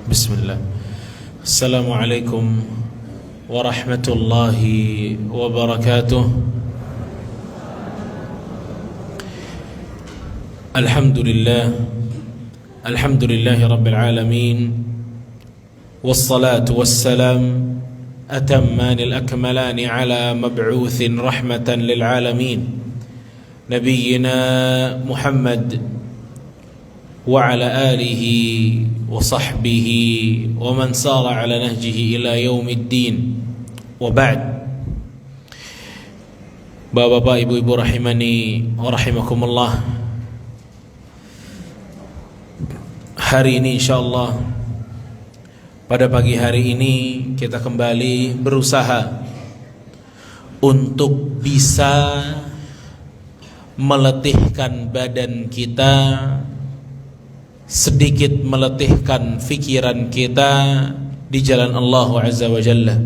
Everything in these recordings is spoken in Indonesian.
Bismillah. Assalamualaikum warahmatullahi wabarakatuh. Alhamdulillahi rabbil alamin. Wassalatu wassalam atammanil akmalani ala mab'uthin rahmatan lil alamin, nabiyyina Muhammad wa ala alihi wa sahbihi wa man sara ala nahjihi ila yaumiddin. Wa ba'd. Bapak-bapak, ibu-ibu rahimani wa rahimakumullah. Hari ini insyaallah, pada pagi hari ini kita kembali berusaha untuk bisa meletihkan badan kita, sedikit meletihkan fikiran kita di jalan Allah Azza wa Jalla.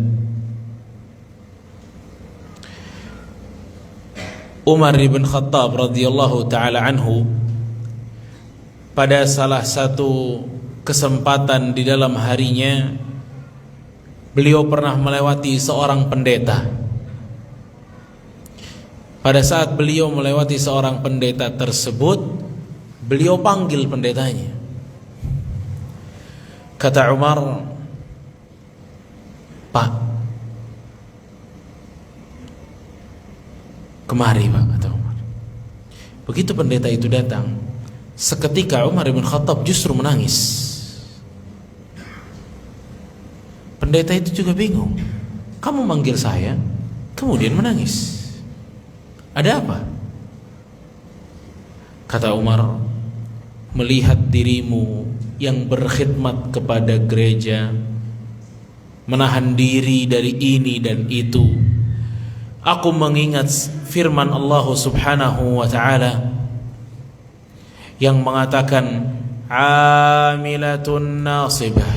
Umar bin Khattab radhiyallahu ta'ala anhu, pada salah satu kesempatan di dalam harinya, beliau pernah melewati seorang pendeta. Pada saat beliau melewati seorang pendeta tersebut, beliau panggil pendetanya. Kata Umar, "Pak, kemari Pak," kata Umar. Begitu pendeta itu datang, seketika Umar bin Khattab justru menangis. Pendeta itu juga bingung. Kamu manggil saya, kemudian menangis. Ada apa? Kata Umar, melihat dirimu yang berkhidmat kepada gereja, menahan diri dari ini dan itu, aku mengingat firman Allah Subhanahu wa ta'ala yang mengatakan, amilatun nasibah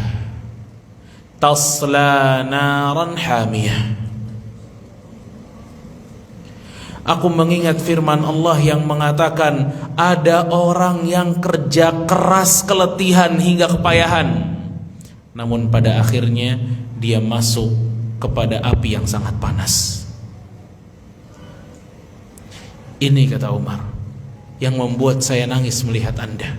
tasla naran hamiyah. Aku mengingat firman Allah yang mengatakan, ada orang yang kerja keras, keletihan hingga kepayahan, namun pada akhirnya dia masuk kepada api yang sangat panas. Ini, kata Umar, yang membuat saya nangis melihat Anda.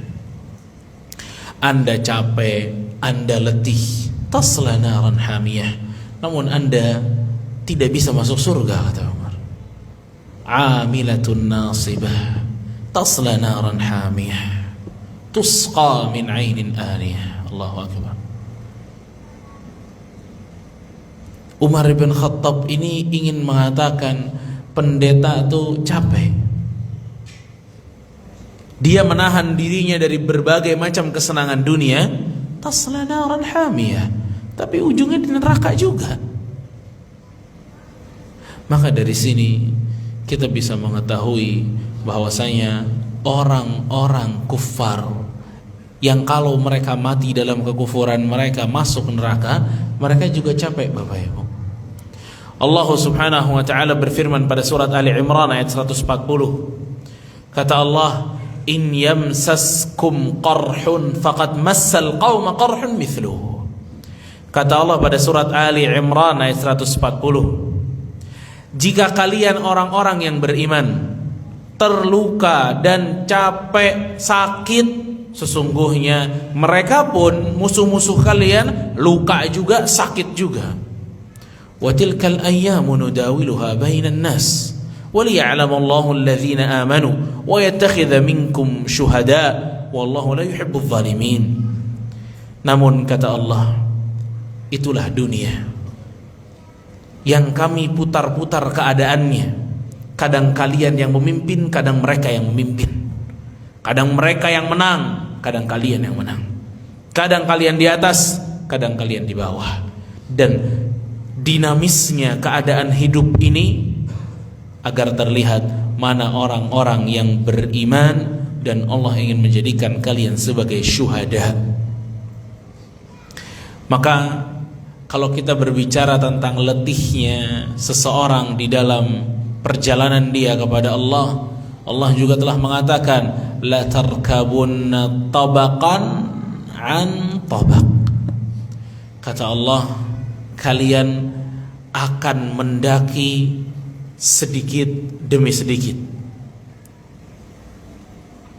Anda capek, Anda letih, tasla naran hamiyah, namun Anda tidak bisa masuk surga, kata Umar. Amilatun nasibah tasla naran hamiyah tusqa min ainin aniyah. Allahu akbar. Umar bin Khattab ini ingin mengatakan, pendeta itu capek. Dia menahan dirinya dari berbagai macam kesenangan dunia, tasla naran hamiyah, tapi ujungnya di neraka juga. Maka dari sini kita bisa mengetahui bahwasanya orang-orang kufar yang kalau mereka mati dalam kekufuran mereka masuk neraka, mereka juga capek, Bapak Ibu. Allah Subhanahu wa ta'ala berfirman pada surat Ali Imran ayat 140. Kata Allah, in yamsaskum qarhun faqad massal qauma qarhun mithluhu. Kata Allah pada surat Ali Imran ayat 140, jika kalian orang-orang yang beriman terluka dan capek, sakit, sesungguhnya mereka pun, musuh-musuh kalian, luka juga, sakit juga. Wa tilkal ayyamu nudawiluha bainan nas wa liya'lamallahu alladhina amanu wa yattakhidha minkum syuhada wallahu la yuhibbudz zalimin. Namun kata Allah, itulah dunia yang kami putar-putar keadaannya. Kadang kalian yang memimpin, kadang mereka yang memimpin. Kadang mereka yang menang, kadang kalian yang menang. Kadang kalian di atas, kadang kalian di bawah. Dan dinamisnya keadaan hidup ini agar terlihat mana orang-orang yang beriman dan Allah ingin menjadikan kalian sebagai syuhada. Maka kalau kita berbicara tentang letihnya seseorang di dalam perjalanan dia kepada Allah, Allah juga telah mengatakan, la tarkabunna tabaqan an tabaq. Kata Allah, kalian akan mendaki sedikit demi sedikit.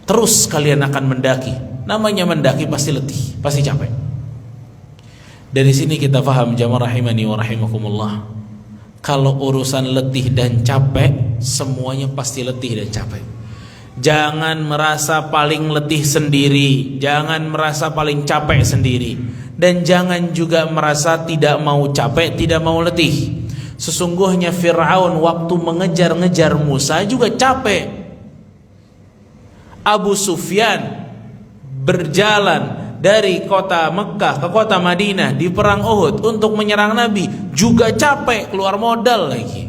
Terus kalian akan mendaki. Namanya mendaki pasti letih, pasti capek. Dari sini kita paham jamaah rahimani wa rahimakumullah, kalau urusan letih dan capek, semuanya pasti letih dan capek. Jangan merasa paling letih sendiri, jangan merasa paling capek sendiri, dan jangan juga merasa tidak mau capek, tidak mau letih. Sesungguhnya Fir'aun waktu mengejar-ngejar Musa juga capek. Abu Sufyan berjalan dari kota Mekah ke kota Madinah di perang Uhud untuk menyerang Nabi, juga capek, keluar modal lagi.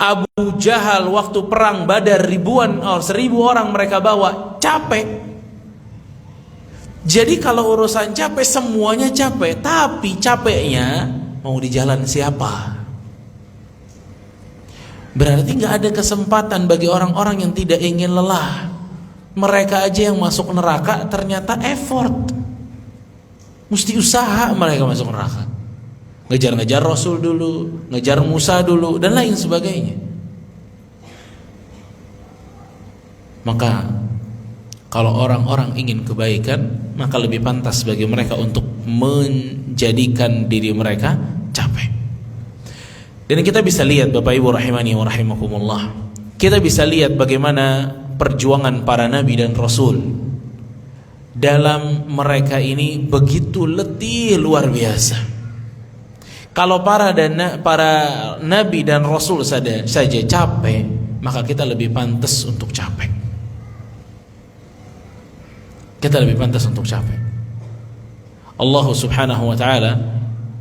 Abu Jahal waktu perang Badar 1000 orang mereka bawa, capek. Jadi kalau urusan capek, semuanya capek. Tapi capeknya mau di jalan siapa? Berarti gak ada kesempatan bagi orang-orang yang tidak ingin lelah. Mereka aja yang masuk neraka ternyata effort, mesti usaha mereka masuk neraka. Ngejar-ngejar Rasul dulu, ngejar Musa dulu, dan lain sebagainya. Maka kalau orang-orang ingin kebaikan, maka lebih pantas bagi mereka untuk menjadikan diri mereka capek. Dan kita bisa lihat Bapak Ibu rahimani wa rahimakumullah, kita bisa lihat bagaimana perjuangan para nabi dan rasul. Dalam mereka ini begitu letih luar biasa. Kalau para nabi dan rasul saja capek, maka kita lebih pantas untuk capek. Kita lebih pantas untuk capek. Allah Subhanahu wa taala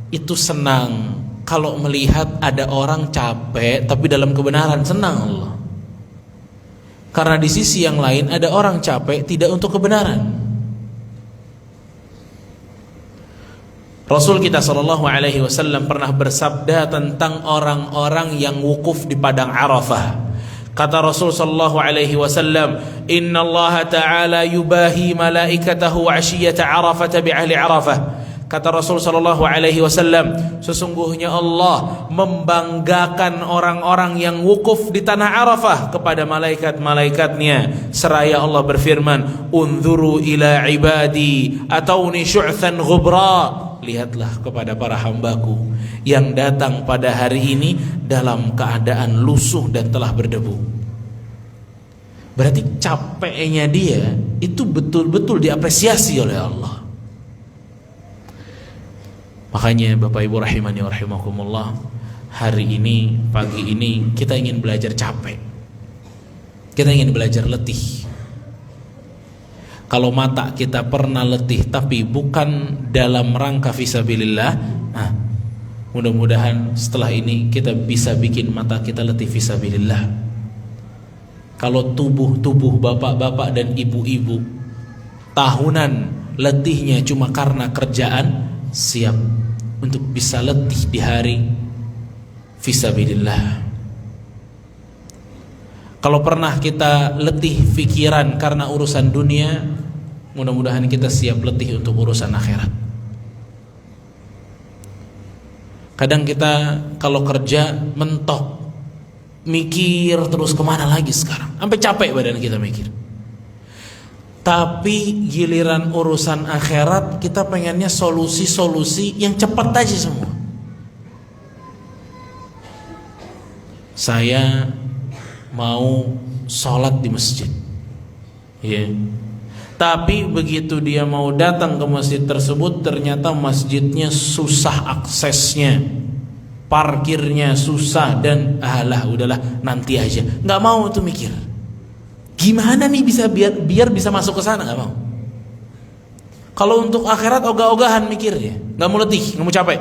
itu senang kalau melihat ada orang capek tapi dalam kebenaran, senang Allah. Karena di sisi yang lain ada orang capek tidak untuk kebenaran. Rasul kita sallallahu alaihi wasallam pernah bersabda tentang orang-orang yang wukuf di padang Arafah. Kata Rasul sallallahu alaihi wasallam, "Inna Allah ta'ala yubahi malaikatahu 'ashiyata Arafah bi ahli Arafah." Kata Rasul sallallahu alaihi wasallam, sesungguhnya Allah membanggakan orang-orang yang wukuf di tanah Arafah kepada malaikat-malaikatnya, seraya Allah berfirman, "Unzuru ila ibadi atawni syu'than ghubra." Lihatlah kepada para hambaku yang datang pada hari ini dalam keadaan lusuh dan telah berdebu. Berarti capeknya dia itu betul-betul diapresiasi oleh Allah. Makanya Bapak Ibu rahimani wa rahimakumullah, hari ini, pagi ini kita ingin belajar capek. Kita ingin belajar letih. Kalau mata kita pernah letih tapi bukan dalam rangka fisabilillah, nah, mudah-mudahan setelah ini kita bisa bikin mata kita letih fisabilillah. Kalau tubuh bapak-bapak dan ibu-ibu tahunan letihnya cuma karena kerjaan, siap untuk bisa letih di hari fisabilillah. Kalau pernah kita letih pikiran karena urusan dunia, mudah-mudahan kita siap letih untuk urusan akhirat. Kadang kita kalau kerja mentok, mikir terus kemana lagi sekarang, sampai capek badan kita mikir. Tapi giliran urusan akhirat kita pengennya solusi-solusi yang cepat aja semua. Saya mau sholat di masjid, ya. Tapi begitu dia mau datang ke masjid tersebut, ternyata masjidnya susah aksesnya, parkirnya susah, dan udahlah nanti aja. Nggak mau tuh mikir. Gimana nih bisa biar bisa masuk ke sana, nggak mau. Kalau untuk akhirat ogah-ogahan mikirnya, nggak mau letih, nggak mau capek.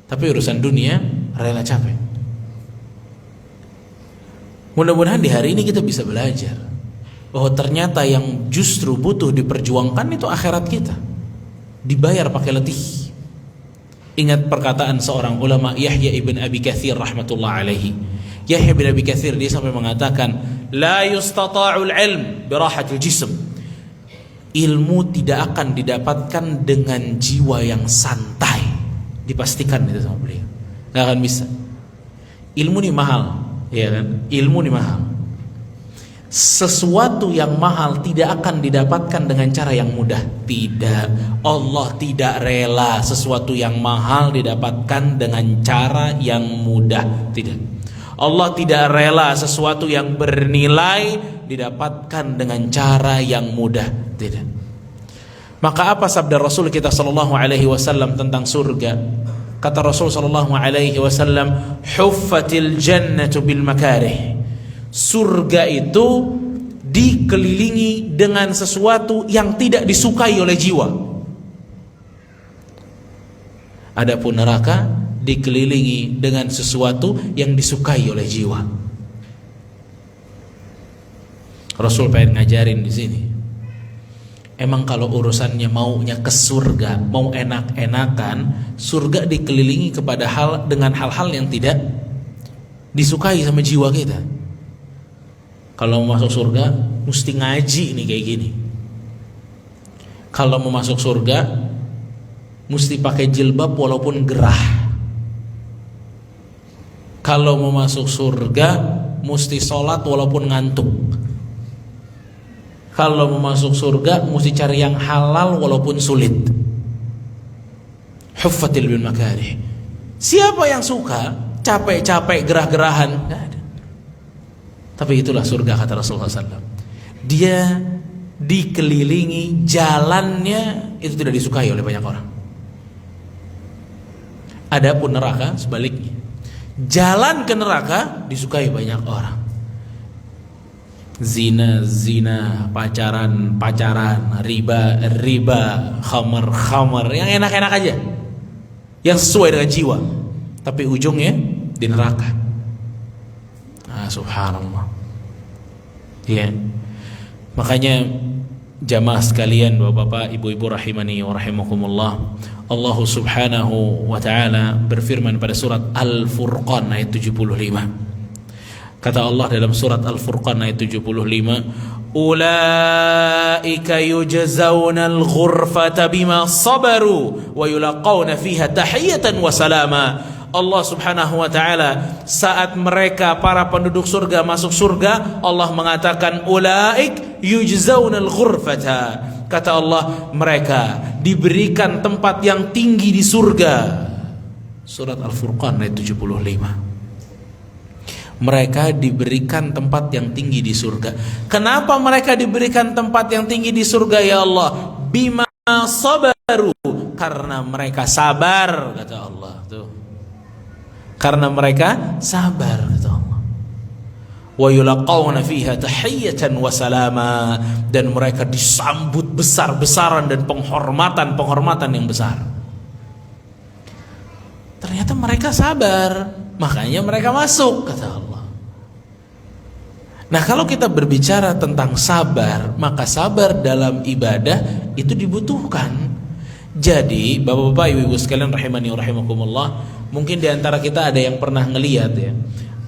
Tapi urusan dunia rela capek. Mudah-mudahan di hari ini kita bisa belajar bahwa ternyata yang justru butuh diperjuangkan itu akhirat kita, dibayar pakai letih. Ingat perkataan seorang ulama, Yahya ibn Abi Katsir rahmatullah alaihi. Yahya ibn Abi Katsir dia sampai mengatakan, la yustata'ul ilm birahatil jism. ilmu tidak akan didapatkan dengan jiwa yang santai. Dipastikan itu sama beliau, nggak akan bisa. Ilmu ini mahal, ya kan? Ilmu ini mahal. Sesuatu yang mahal tidak akan didapatkan dengan cara yang mudah. Tidak. Allah tidak rela sesuatu yang mahal didapatkan dengan cara yang mudah. Tidak. Allah tidak rela sesuatu yang bernilai didapatkan dengan cara yang mudah. Tidak. Maka apa sabda Rasul kita sallallahu alaihi wasallam tentang surga? Kata Rasul sallallahu alaihi wasallam, "Huffatil jannatu bil makarih." Surga itu dikelilingi dengan sesuatu yang tidak disukai oleh jiwa. Adapun neraka dikelilingi dengan sesuatu yang disukai oleh jiwa. Rasul pengen ngajarin di sini. Emang kalau urusannya maunya ke surga, mau enak-enakan, surga dikelilingi kepada dengan hal-hal yang tidak disukai sama jiwa kita. Kalau mau masuk surga mesti ngaji nih kayak gini. Kalau mau masuk surga mesti pakai jilbab walaupun gerah. Kalau mau masuk surga mesti sholat walaupun ngantuk. Kalau mau masuk surga mesti cari yang halal walaupun sulit. Huffatil bil makarih. Siapa yang suka capek-capek gerah-gerahan? Nggak ada. Tapi itulah surga kata Rasulullah SAW. Dia dikelilingi, jalannya itu tidak disukai oleh banyak orang. Adapun neraka sebaliknya, jalan ke neraka disukai banyak orang. Zina, pacaran, riba, khamar, yang enak-enak aja, yang sesuai dengan jiwa. Tapi ujungnya di neraka. Subhanallah. Ya. Makanya jamaah sekalian, bapak-bapak, ibu-ibu rahimani wa rahimakumullah, Allah Subhanahu wa taala berfirman pada surat Al-Furqan ayat 75. Kata Allah dalam surat Al-Furqan ayat 75, "Ulaika yujzauna al-ghurfata bima sabaru wa yulaqawna fiha tahiyatan wa salama." Allah Subhanahu wa taala saat mereka para penduduk surga masuk surga, Allah mengatakan ulaik yujzaunal ghurfata. Kata Allah, mereka diberikan tempat yang tinggi di surga. Surat Al-Furqan ayat 75. Mereka diberikan tempat yang tinggi di surga. Kenapa mereka diberikan tempat yang tinggi di surga ya Allah? Bima sabaru, karena mereka sabar, kata Allah. Tuh. Karena mereka sabar, kata Allah. Wa yulaqawna fiha tahiyatan wa salama, dan mereka disambut besar-besaran dan penghormatan yang besar. Ternyata mereka sabar, makanya mereka masuk, kata Allah. Nah, kalau kita berbicara tentang sabar, maka sabar dalam ibadah itu dibutuhkan. Jadi, bapak-bapak, ibu-ibu sekalian rahimani wa rahimakumullah, mungkin di antara kita ada yang pernah ngelihat ya,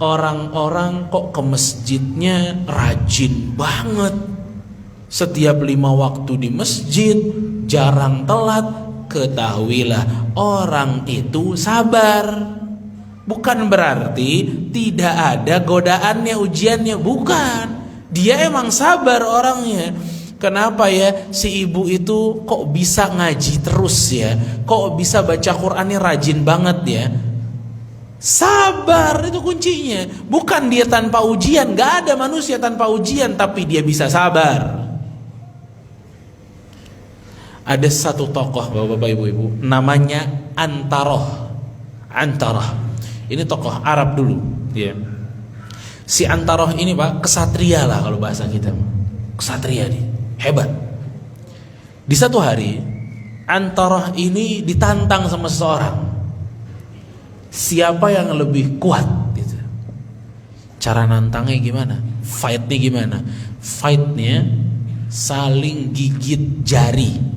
orang-orang kok ke masjidnya rajin banget. Setiap 5 waktu di masjid, jarang telat. Ketahuilah orang itu sabar. Bukan berarti tidak ada godaannya, ujiannya, bukan. Dia emang sabar orangnya. Kenapa ya si ibu itu kok bisa ngaji terus ya? Kok bisa baca Qur'annya rajin banget ya? Sabar itu kuncinya. Bukan dia tanpa ujian, gak ada manusia tanpa ujian, tapi dia bisa sabar. Ada satu tokoh bapak-bapak ibu-ibu, namanya Antaroh. Ini tokoh Arab dulu ya. Si Antaroh ini pak kesatria lah kalau bahasa kita. Kesatria dia, hebat. Di satu hari Antaroh ini ditantang sama seseorang. Siapa yang lebih kuat gitu. Cara nantangnya gimana? Fightnya gimana? Fightnya saling gigit jari.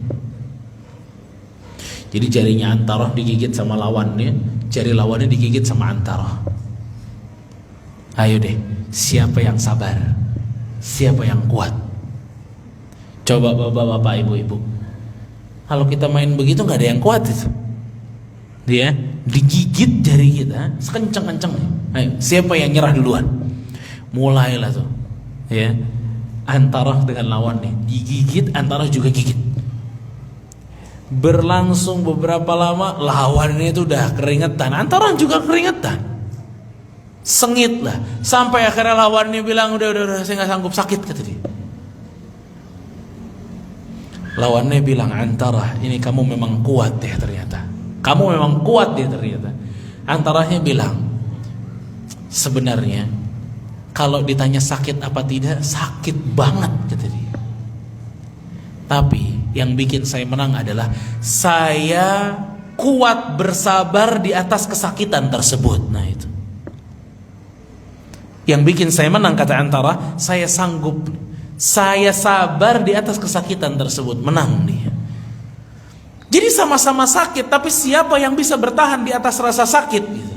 Jadi jarinya Antaroh digigit sama lawannya, jari lawannya digigit sama Antaroh. Ayo deh, siapa yang sabar? Siapa yang kuat? Coba bapak-bapak, ibu-ibu, kalau kita main begitu nggak ada yang kuat itu. Dia digigit jari kita sekencang-kencangnya. Ayo, siapa yang nyerah duluan? Mulailah tuh, ya, antara dengan lawannya digigit, antara juga gigit. Berlangsung beberapa lama, lawannya itu udah keringetan, antara juga keringetan, sengit lah, sampai akhirnya lawannya bilang udah saya nggak sanggup, sakit, kata dia. Lawannya bilang, antara ini kamu memang kuat ya ternyata, kamu memang kuat ya ternyata. Antaranya bilang, sebenarnya kalau ditanya sakit apa tidak, sakit banget, kata dia. Tapi yang bikin saya menang adalah saya kuat bersabar di atas kesakitan tersebut. Nah itu yang bikin saya menang, kata Antara. Saya sanggup, saya sabar di atas kesakitan tersebut, menang dia. Jadi sama-sama sakit, tapi siapa yang bisa bertahan di atas rasa sakit gitu.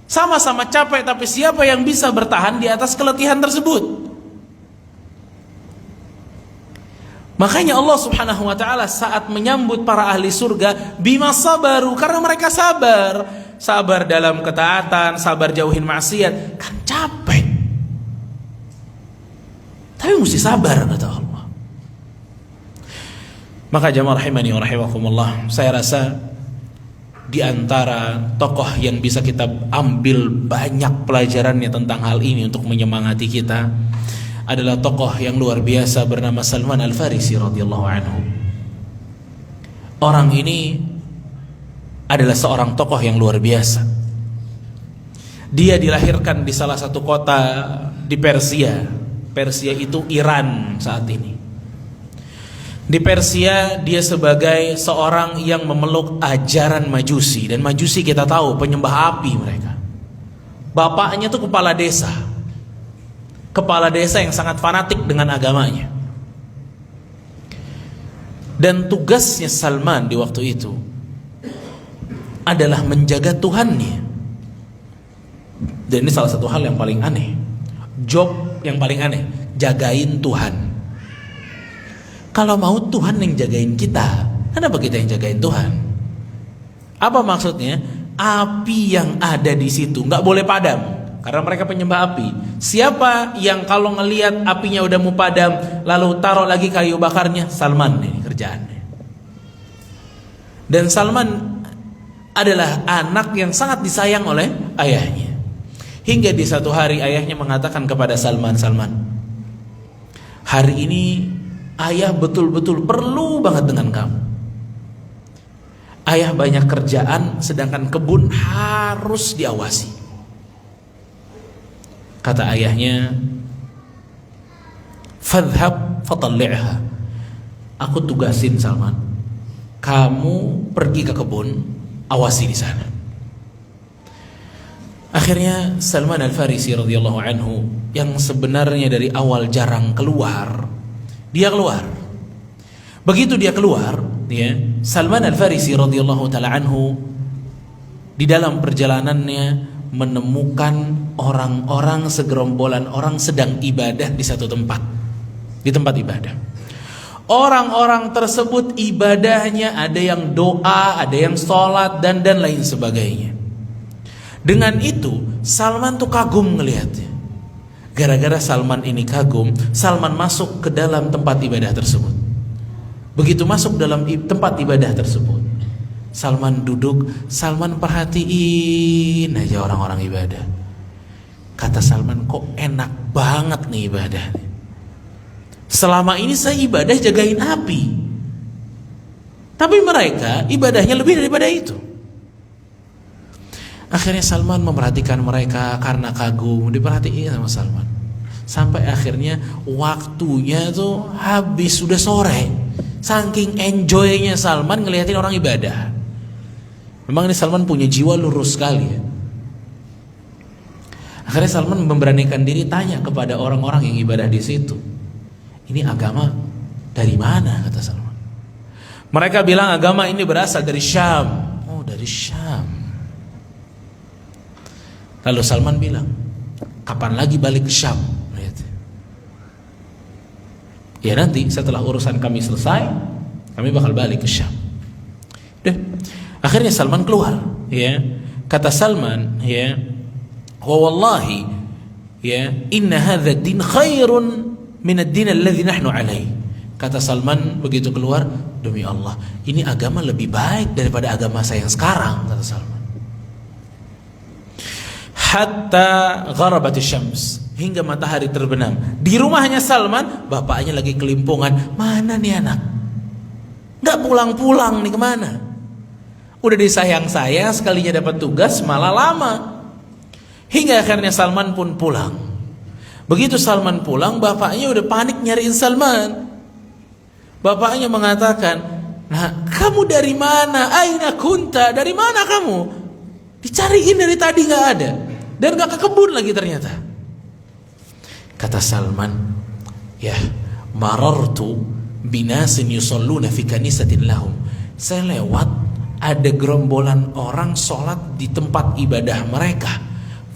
Sama-sama capek, tapi siapa yang bisa bertahan di atas keletihan tersebut. Makanya Allah Subhanahu wa ta'ala saat menyambut para ahli surga, bima sabaru, karena mereka sabar. Sabar dalam ketaatan, sabar jauhin maksiat. Kan capek, tapi mesti sabar, kata Allah. Maka jamaah rahimani wa rahimakumullah, saya rasa di antara tokoh yang bisa kita ambil banyak pelajarannya tentang hal ini untuk menyemangati kita adalah tokoh yang luar biasa bernama Salman Al-Farisi radhiyallahu anhu. Orang ini adalah seorang tokoh yang luar biasa. Dia dilahirkan di salah satu kota di Persia. Persia itu Iran saat ini. Di Persia dia sebagai seorang yang memeluk ajaran Majusi, dan Majusi kita tahu penyembah api mereka. Bapaknya tuh kepala desa yang sangat fanatik dengan agamanya. Dan tugasnya Salman di waktu itu adalah menjaga Tuhannya. Dan ini salah satu hal yang paling aneh, job yang paling aneh, jagain Tuhan. Kalau mau Tuhan yang jagain kita, kenapa kita yang jagain Tuhan? Apa maksudnya? Api yang ada di situ nggak boleh padam, karena mereka penyembah api. Siapa yang kalau ngelihat apinya udah mau padam lalu taruh lagi kayu bakarnya? Salman ini kerjaannya. Dan Salman adalah anak yang sangat disayang oleh ayahnya. Hingga di satu hari ayahnya mengatakan kepada Salman, Salman, hari ini ayah betul-betul perlu banget dengan kamu. Ayah banyak kerjaan, sedangkan kebun harus diawasi. Kata ayahnya, fadhhab fatalli'ha. Aku tugasin Salman, kamu pergi ke kebun, awasi di sana. Akhirnya Salman Al-Farisi radhiyallahu anhu, yang sebenarnya dari awal jarang keluar, dia keluar. Begitu dia keluar, ya, Salman Al-Farisi radhiyallahu taala anhu di dalam perjalanannya menemukan orang-orang, segerombolan orang sedang ibadah di satu tempat, di tempat ibadah. Orang-orang tersebut ibadahnya ada yang doa, ada yang sholat, dan lain sebagainya. Dengan itu Salman tuh kagum ngelihatnya. Gara-gara Salman ini kagum, Salman masuk ke dalam tempat ibadah tersebut. Begitu masuk dalam tempat ibadah tersebut, Salman duduk, Salman perhatiin aja orang-orang ibadah. Kata Salman, kok enak banget nih ibadah. Selama ini saya ibadah jagain api, tapi mereka ibadahnya lebih daripada itu. Akhirnya Salman memperhatikan mereka karena kagum, diperhatiin sama Salman. Sampai akhirnya waktunya tuh habis, sudah sore. Saking enjoynya Salman ngeliatin orang ibadah. Memang ini Salman punya jiwa lurus sekali ya. Akhirnya Salman memberanikan diri tanya kepada orang-orang yang ibadah di situ, ini agama dari mana? Kata Salman. Mereka bilang agama ini berasal dari Syam. Oh, dari Syam. Lalu Salman bilang, kapan lagi balik ke Syam? Ya nanti setelah urusan kami selesai, kami bakal balik ke Syam. Udah. Akhirnya Salman keluar, ya. Kata Salman, ya, wa wallahi, ya, inna hadha din khairun min ad-din alladhi nahnu alaihi. Kata Salman begitu keluar, demi Allah, ini agama lebih baik daripada agama saya yang sekarang, kata Salman. Hatta gharabatis syams, hingga matahari terbenam. Di rumahnya Salman, bapaknya lagi kelimpungan. Mana nih anak? Gak pulang-pulang nih, kemana? Udah disayang-sayang, sekalinya dapat tugas malah lama. Hingga akhirnya Salman pun pulang. Begitu Salman pulang, bapaknya udah panik nyariin Salman. Bapaknya mengatakan, nah, kamu dari mana? Aina kunta? Dari mana kamu? Dicariin dari tadi gak ada. Dan gak ke kebun lagi ternyata. Kata Salman, ya, marartu binasin yusalluna fi kanisatin lahum. Saya lewat, ada gerombolan orang sholat di tempat ibadah mereka.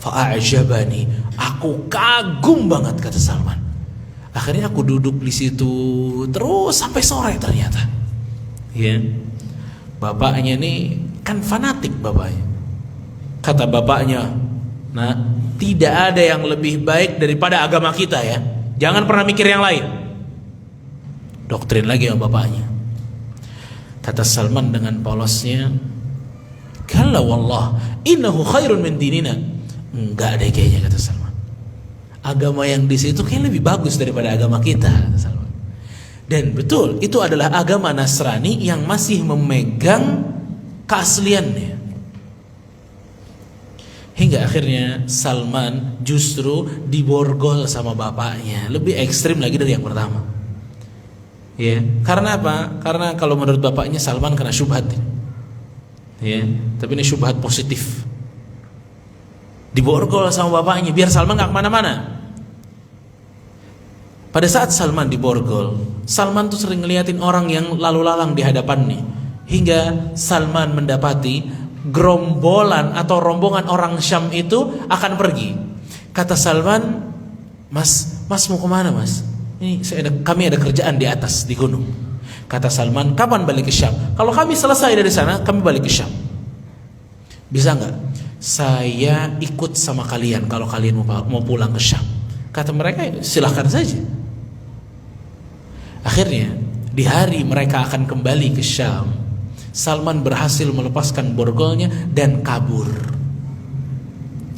Fa'ajabani, aku kagum banget, kata Salman. Akhirnya aku duduk di situ terus sampai sore ternyata. Ya, bapaknya nih kan fanatik bapaknya. Kata bapaknya, nah, tidak ada yang lebih baik daripada agama kita ya. Jangan pernah mikir yang lain. Doktrin lagi sama bapaknya. Kata Salman dengan polosnya, kalla wallah innahu khairun min dinina. Enggak deh kayaknya, kata Salman. Agama yang di situ kayaknya lebih bagus daripada agama kita, kata Salman. Dan betul, itu adalah agama Nasrani yang masih memegang keasliannya. Hingga akhirnya Salman justru diborgol sama bapaknya. Lebih ekstrim lagi dari yang pertama. Ya, karena apa? Karena kalau menurut bapaknya Salman kena syubhat. Ya, tapi ini syubhat positif. Diborgol sama bapaknya biar Salman gak kemana-mana. Pada saat Salman diborgol, Salman tuh sering ngeliatin orang yang lalu lalang di hadapannya. Hingga Salman mendapati gerombolan atau rombongan orang Syam itu akan pergi. Kata Salman, mas mau kemana mas? Ini kami ada kerjaan di atas di gunung. Kata Salman, kapan balik ke Syam? Kalau kami selesai dari sana, kami balik ke Syam. Bisa nggak? Saya ikut sama kalian kalau kalian mau pulang ke Syam. Kata mereka, silahkan saja. Akhirnya di hari mereka akan kembali ke Syam, Salman berhasil melepaskan borgolnya dan kabur.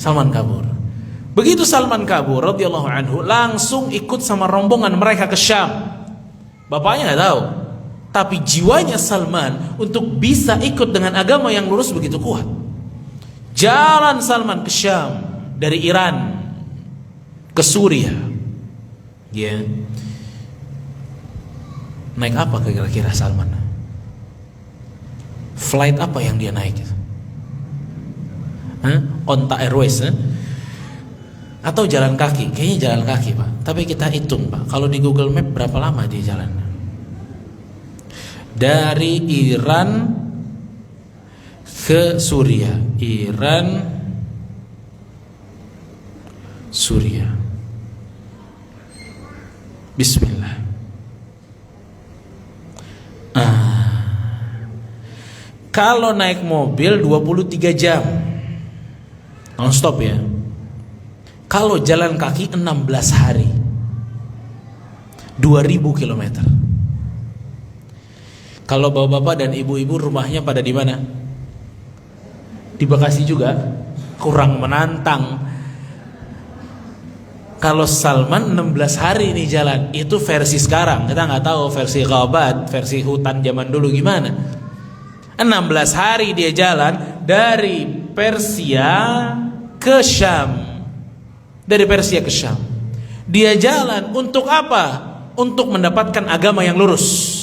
Salman kabur. Begitu Salman kabur radhiyallahu anhu, langsung ikut sama rombongan mereka ke Syam. Bapaknya nggak tahu, tapi jiwanya Salman untuk bisa ikut dengan agama yang lurus begitu kuat. Jalan Salman ke Syam dari Iran ke Suria. Ya. Naik apa kira-kira Salman? Flight apa yang dia naik? Onta Airways, atau jalan kaki? Kayaknya jalan kaki, Pak. Tapi kita hitung, Pak. Kalau di Google Map berapa lama dia jalan? Dari Iran ke Suria. Iran, Suria. Bismillah. Kalau naik mobil 23 jam non-stop ya. Kalau jalan kaki 16 hari 2000 km. Kalau bapak-bapak dan ibu-ibu rumahnya pada di mana? Di Bekasi juga. Kurang menantang. Kalau Salman 16 hari ini jalan, itu versi sekarang. Kita nggak tahu versi ghabat, versi hutan zaman dulu gimana. 16 hari dia jalan dari Persia ke Syam. Dari Persia ke Syam. Dia jalan untuk apa? Untuk mendapatkan agama yang lurus.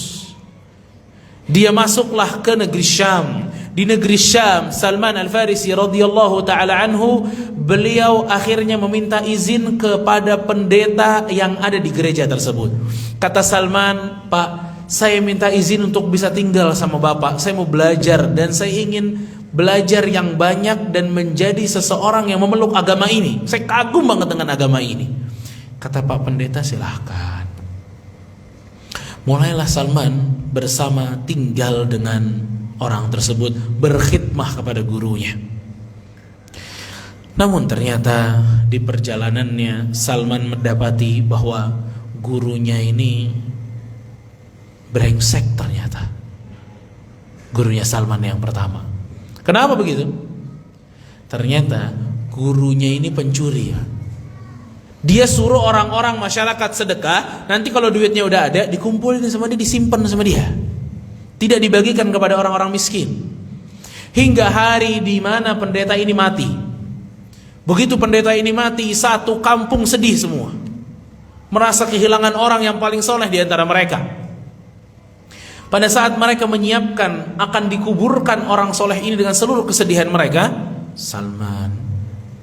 Dia masuklah ke negeri Syam. Di negeri Syam, Salman Al-Farisi radhiyallahu taala anhu, beliau akhirnya meminta izin kepada pendeta yang ada di gereja tersebut. Kata Salman, Pak, saya minta izin untuk bisa tinggal sama Bapak. Saya mau belajar dan saya ingin belajar yang banyak dan menjadi seseorang yang memeluk agama ini. Saya kagum banget dengan agama ini. Kata Pak Pendeta, silahkan. Mulailah Salman bersama tinggal dengan orang tersebut, berkhidmah kepada gurunya. Namun ternyata di perjalanannya Salman mendapati bahwa gurunya ini brengsek ternyata. Gurunya Salman yang pertama. Kenapa begitu? Ternyata gurunya ini pencuri ya. Dia suruh orang-orang masyarakat sedekah, nanti kalau duitnya udah ada dikumpulin sama dia, disimpan sama dia. Tidak dibagikan kepada orang-orang miskin. Hingga hari di mana pendeta ini mati. Begitu pendeta ini mati, satu kampung sedih semua. Merasa kehilangan orang yang paling soleh di antara mereka. Pada saat mereka menyiapkan akan dikuburkan orang soleh ini dengan seluruh kesedihan mereka, Salman,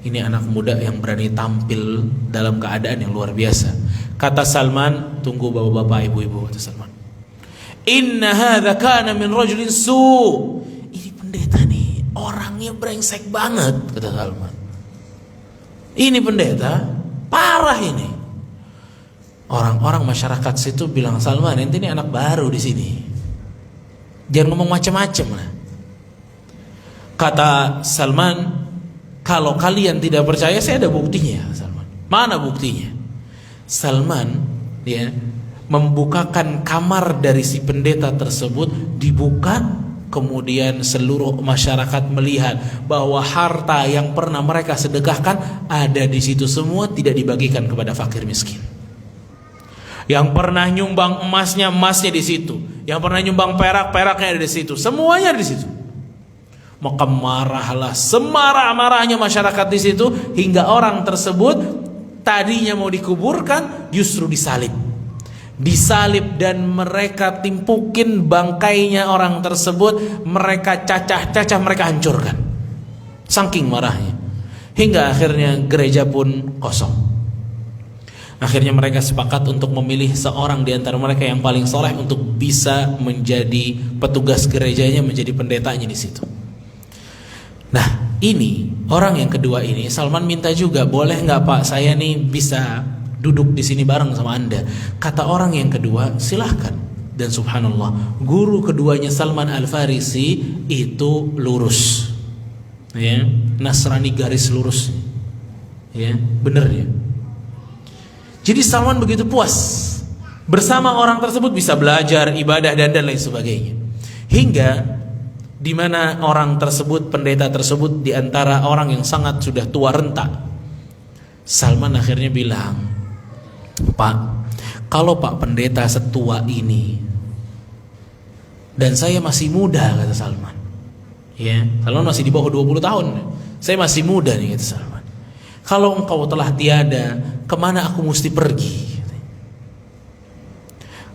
ini anak muda yang berani tampil dalam keadaan yang luar biasa. Kata Salman, tunggu bapak-bapak, ibu-ibu, kata Salman. Inna hadza kana min rajulin su. Ini pendeta nih, orangnya brengsek banget, kata Salman. Ini pendeta parah ini. Orang-orang masyarakat situ bilang, Salman, ente ini anak baru di sini. Jangan ngomong macam-macam lah. Kata Salman, kalau kalian tidak percaya, saya ada buktinya, Salman. Mana buktinya? Salman ya membukakan kamar dari si pendeta tersebut, dibuka, kemudian seluruh masyarakat melihat bahwa harta yang pernah mereka sedekahkan ada di situ semua, tidak dibagikan kepada fakir miskin. Yang pernah nyumbang emasnya di situ, yang pernah nyumbang peraknya ada di situ, semuanya ada di situ. Maka marahlah semarah-marahnya masyarakat di situ, hingga orang tersebut tadinya mau dikuburkan justru disalib dan mereka timpukin bangkainya orang tersebut, mereka cacah-cacah, mereka hancurkan. Saking marahnya, hingga akhirnya gereja pun kosong. Akhirnya mereka sepakat untuk memilih seorang di antara mereka yang paling soleh untuk bisa menjadi petugas gerejanya, menjadi pendetanya di situ. Nah, ini orang yang kedua ini, Salman minta juga, boleh nggak Pak, saya nih bisa duduk di sini bareng sama Anda. Kata orang yang kedua, silahkan. Dan subhanallah, guru keduanya Salman Al-Farisi itu lurus, ya, Nasrani garis lurus, ya, bener ya. Jadi Salman begitu puas bersama orang tersebut, bisa belajar ibadah dan lain sebagainya. Hingga di mana orang tersebut, pendeta tersebut, di antara orang yang sangat sudah tua renta, Salman akhirnya bilang, Pak, kalau Pak pendeta setua ini dan saya masih muda, kata Salman. Ya, Salman masih di bawah 20 tahun. Saya masih muda nih, kata Salman. Kalau engkau telah tiada, kemana aku mesti pergi?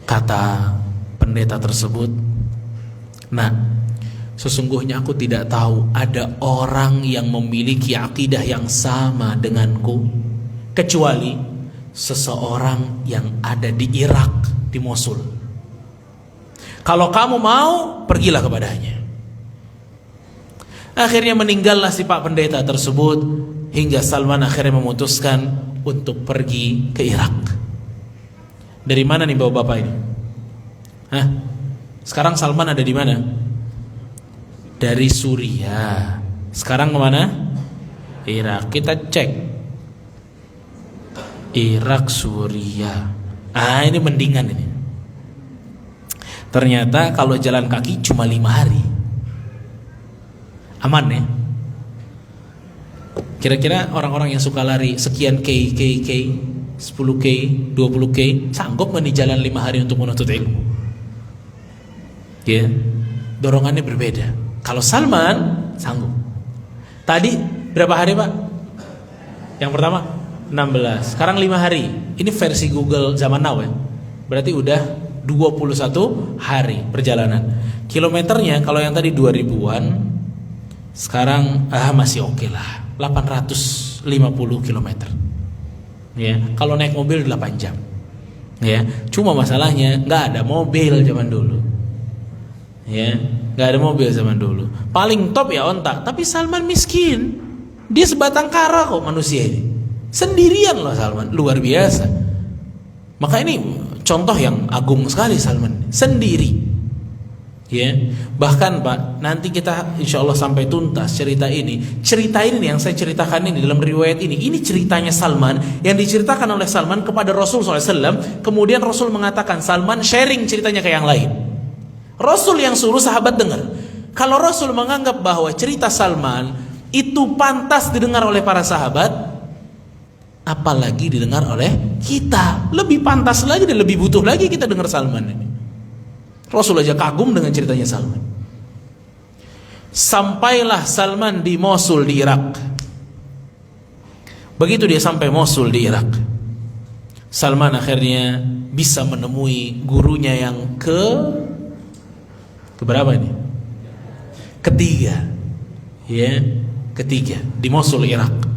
Kata pendeta tersebut, nah, sesungguhnya aku tidak tahu ada orang yang memiliki akidah yang sama denganku, kecuali seseorang yang ada di Irak, di Mosul. Kalau kamu mau, pergilah kepadanya. Akhirnya meninggallah si Pak pendeta tersebut, hingga Salman akhirnya memutuskan untuk pergi ke Irak. Dari mana nih bapak-bapak ini? Hah? Sekarang Salman ada di mana? Dari Suriah. Sekarang kemana? Irak. Kita cek Irak, Suriah. Ini mendingan ini. Ternyata kalau jalan kaki cuma 5 hari. Aman ya. Kira-kira orang-orang yang suka lari sekian K, 10K, 20K, sanggup nggak nih jalan 5 hari untuk menuntut ilmu? Ya, dorongannya berbeda. Kalau Salman sanggup. Tadi berapa hari Pak? Yang pertama 16, sekarang 5 hari. Ini versi Google zaman now ya. Berarti udah 21 hari perjalanan. Kilometernya kalau yang tadi 2000-an, sekarang masih oke lah, 850 km. Ya, kalau naik mobil 8 jam. Ya, cuma masalahnya nggak ada mobil zaman dulu. Ya, nggak ada mobil zaman dulu. Paling top ya onta. Tapi Salman miskin. Dia sebatang kara kok manusia ini. Sendirian loh Salman, luar biasa. Maka ini contoh yang agung sekali Salman sendiri. Ya, bahkan Pak, nanti kita insya Allah sampai tuntas cerita ini. Cerita ini yang saya ceritakan ini dalam riwayat ini ceritanya Salman yang diceritakan oleh Salman kepada Rasul SAW. Kemudian Rasul mengatakan Salman sharing ceritanya ke yang lain. Rasul yang suruh sahabat dengar. Kalau Rasul menganggap bahwa cerita Salman itu pantas didengar oleh para sahabat, apalagi didengar oleh kita. Lebih pantas lagi dan lebih butuh lagi kita dengar Salman ini. Rasul aja kagum dengan ceritanya Salman. Sampailah Salman di Mosul di Irak. Begitu dia sampai Mosul di Irak, Salman akhirnya bisa menemui gurunya yang keberapa ini? Ketiga. Ya, ketiga di Mosul Irak.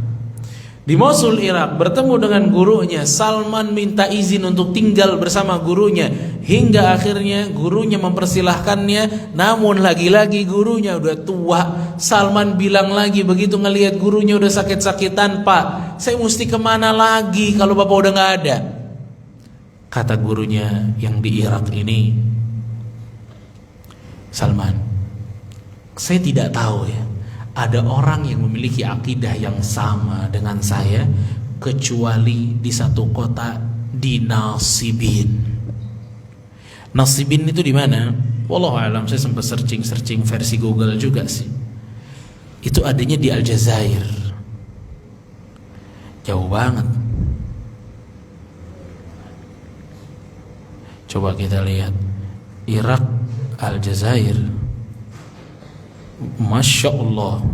Di Mosul Irak bertemu dengan gurunya. Salman minta izin untuk tinggal bersama gurunya hingga akhirnya gurunya mempersilahkannya. Namun lagi-lagi gurunya udah tua. Salman bilang lagi begitu ngelihat gurunya udah sakit-sakitan, "Pak, saya mesti kemana lagi kalau bapak udah gak ada?" Kata gurunya yang di Irak ini, "Salman, saya tidak tahu ya, ada orang yang memiliki akidah yang sama dengan saya kecuali di satu kota di Nasibin." Nasibin itu di mana? Wallahu a'lam, saya sempat searching versi Google juga sih. Itu adanya di Aljazair. Jauh banget. Coba kita lihat Irak, Aljazair. Masya Allah.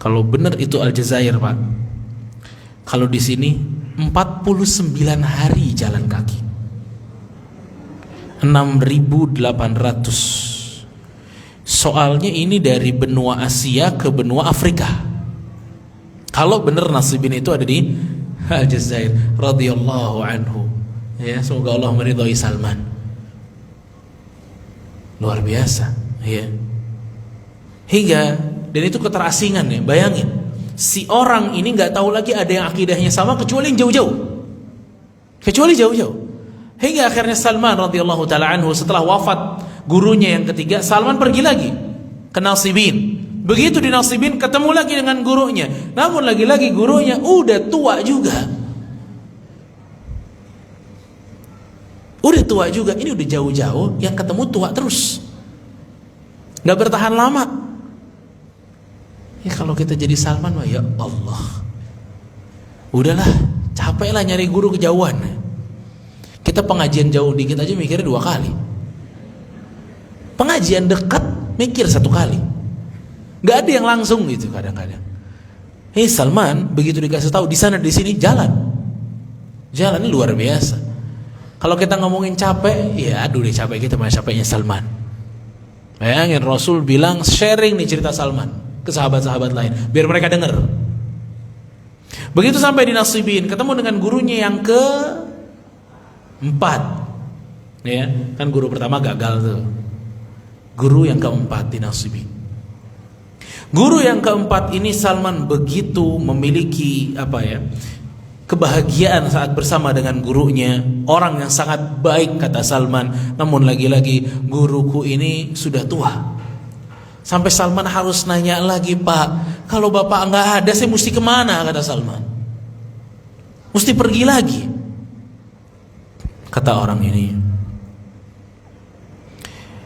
Kalau benar itu Aljazair Pak, kalau di sini 49 hari jalan kaki, 6.800. Soalnya ini dari benua Asia ke benua Afrika. Kalau benar Nasibin itu ada di Aljazair. Radhiyallahu anhu. Ya, semoga Allah meridhai Salman. Luar biasa, ya. Hingga, dan itu keterasingan ya. Bayangin, si orang ini nggak tahu lagi ada yang akidahnya sama kecuali yang jauh-jauh. Hingga akhirnya Salman radhiyallahu taala anhu setelah wafat gurunya yang ketiga, Salman pergi lagi ke Nasibin. Begitu di Nasibin ketemu lagi dengan gurunya. Namun lagi-lagi gurunya udah tua juga. Ini udah jauh-jauh, yang ketemu tua terus. Nggak bertahan lama. Ya kalau kita jadi Salman, wah ya Allah, udahlah, capek lah nyari guru kejauhan. Kita pengajian jauh dikit aja mikirnya 2 kali. Pengajian dekat mikir 1 kali. Nggak ada yang langsung gitu kadang-kadang. Salman begitu dikasih tahu di sana di sini jalan ini luar biasa. Kalau kita ngomongin capek, ya aduh deh capek kita mana capeknya Salman. Bayangin Rasul bilang sharing nih cerita Salman ke sahabat-sahabat lain biar mereka dengar. Begitu sampai di Nasibin ketemu dengan gurunya yang ke-4. Ya, kan guru pertama gagal tuh. Guru yang ke-4 di Nasibin. Guru yang ke-4 ini Salman begitu memiliki kebahagiaan saat bersama dengan gurunya, orang yang sangat baik kata Salman. Namun lagi-lagi guruku ini sudah tua. Sampai Salman harus nanya lagi, "Pak, kalau bapak nggak ada saya mesti kemana?" kata Salman. Mesti pergi lagi. Kata orang ini,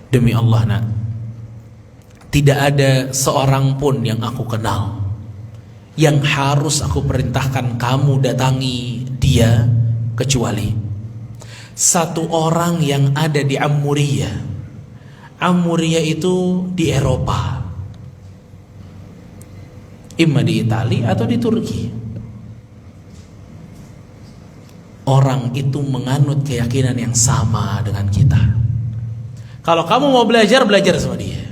"Demi Allah nak, tidak ada seorang pun yang aku kenal yang harus aku perintahkan kamu datangi dia kecuali satu orang yang ada di Amuriya. Amuriya itu di Eropa, imma di Italia atau di Turki. Orang itu menganut keyakinan yang sama dengan kita. Kalau kamu mau belajar sama dia."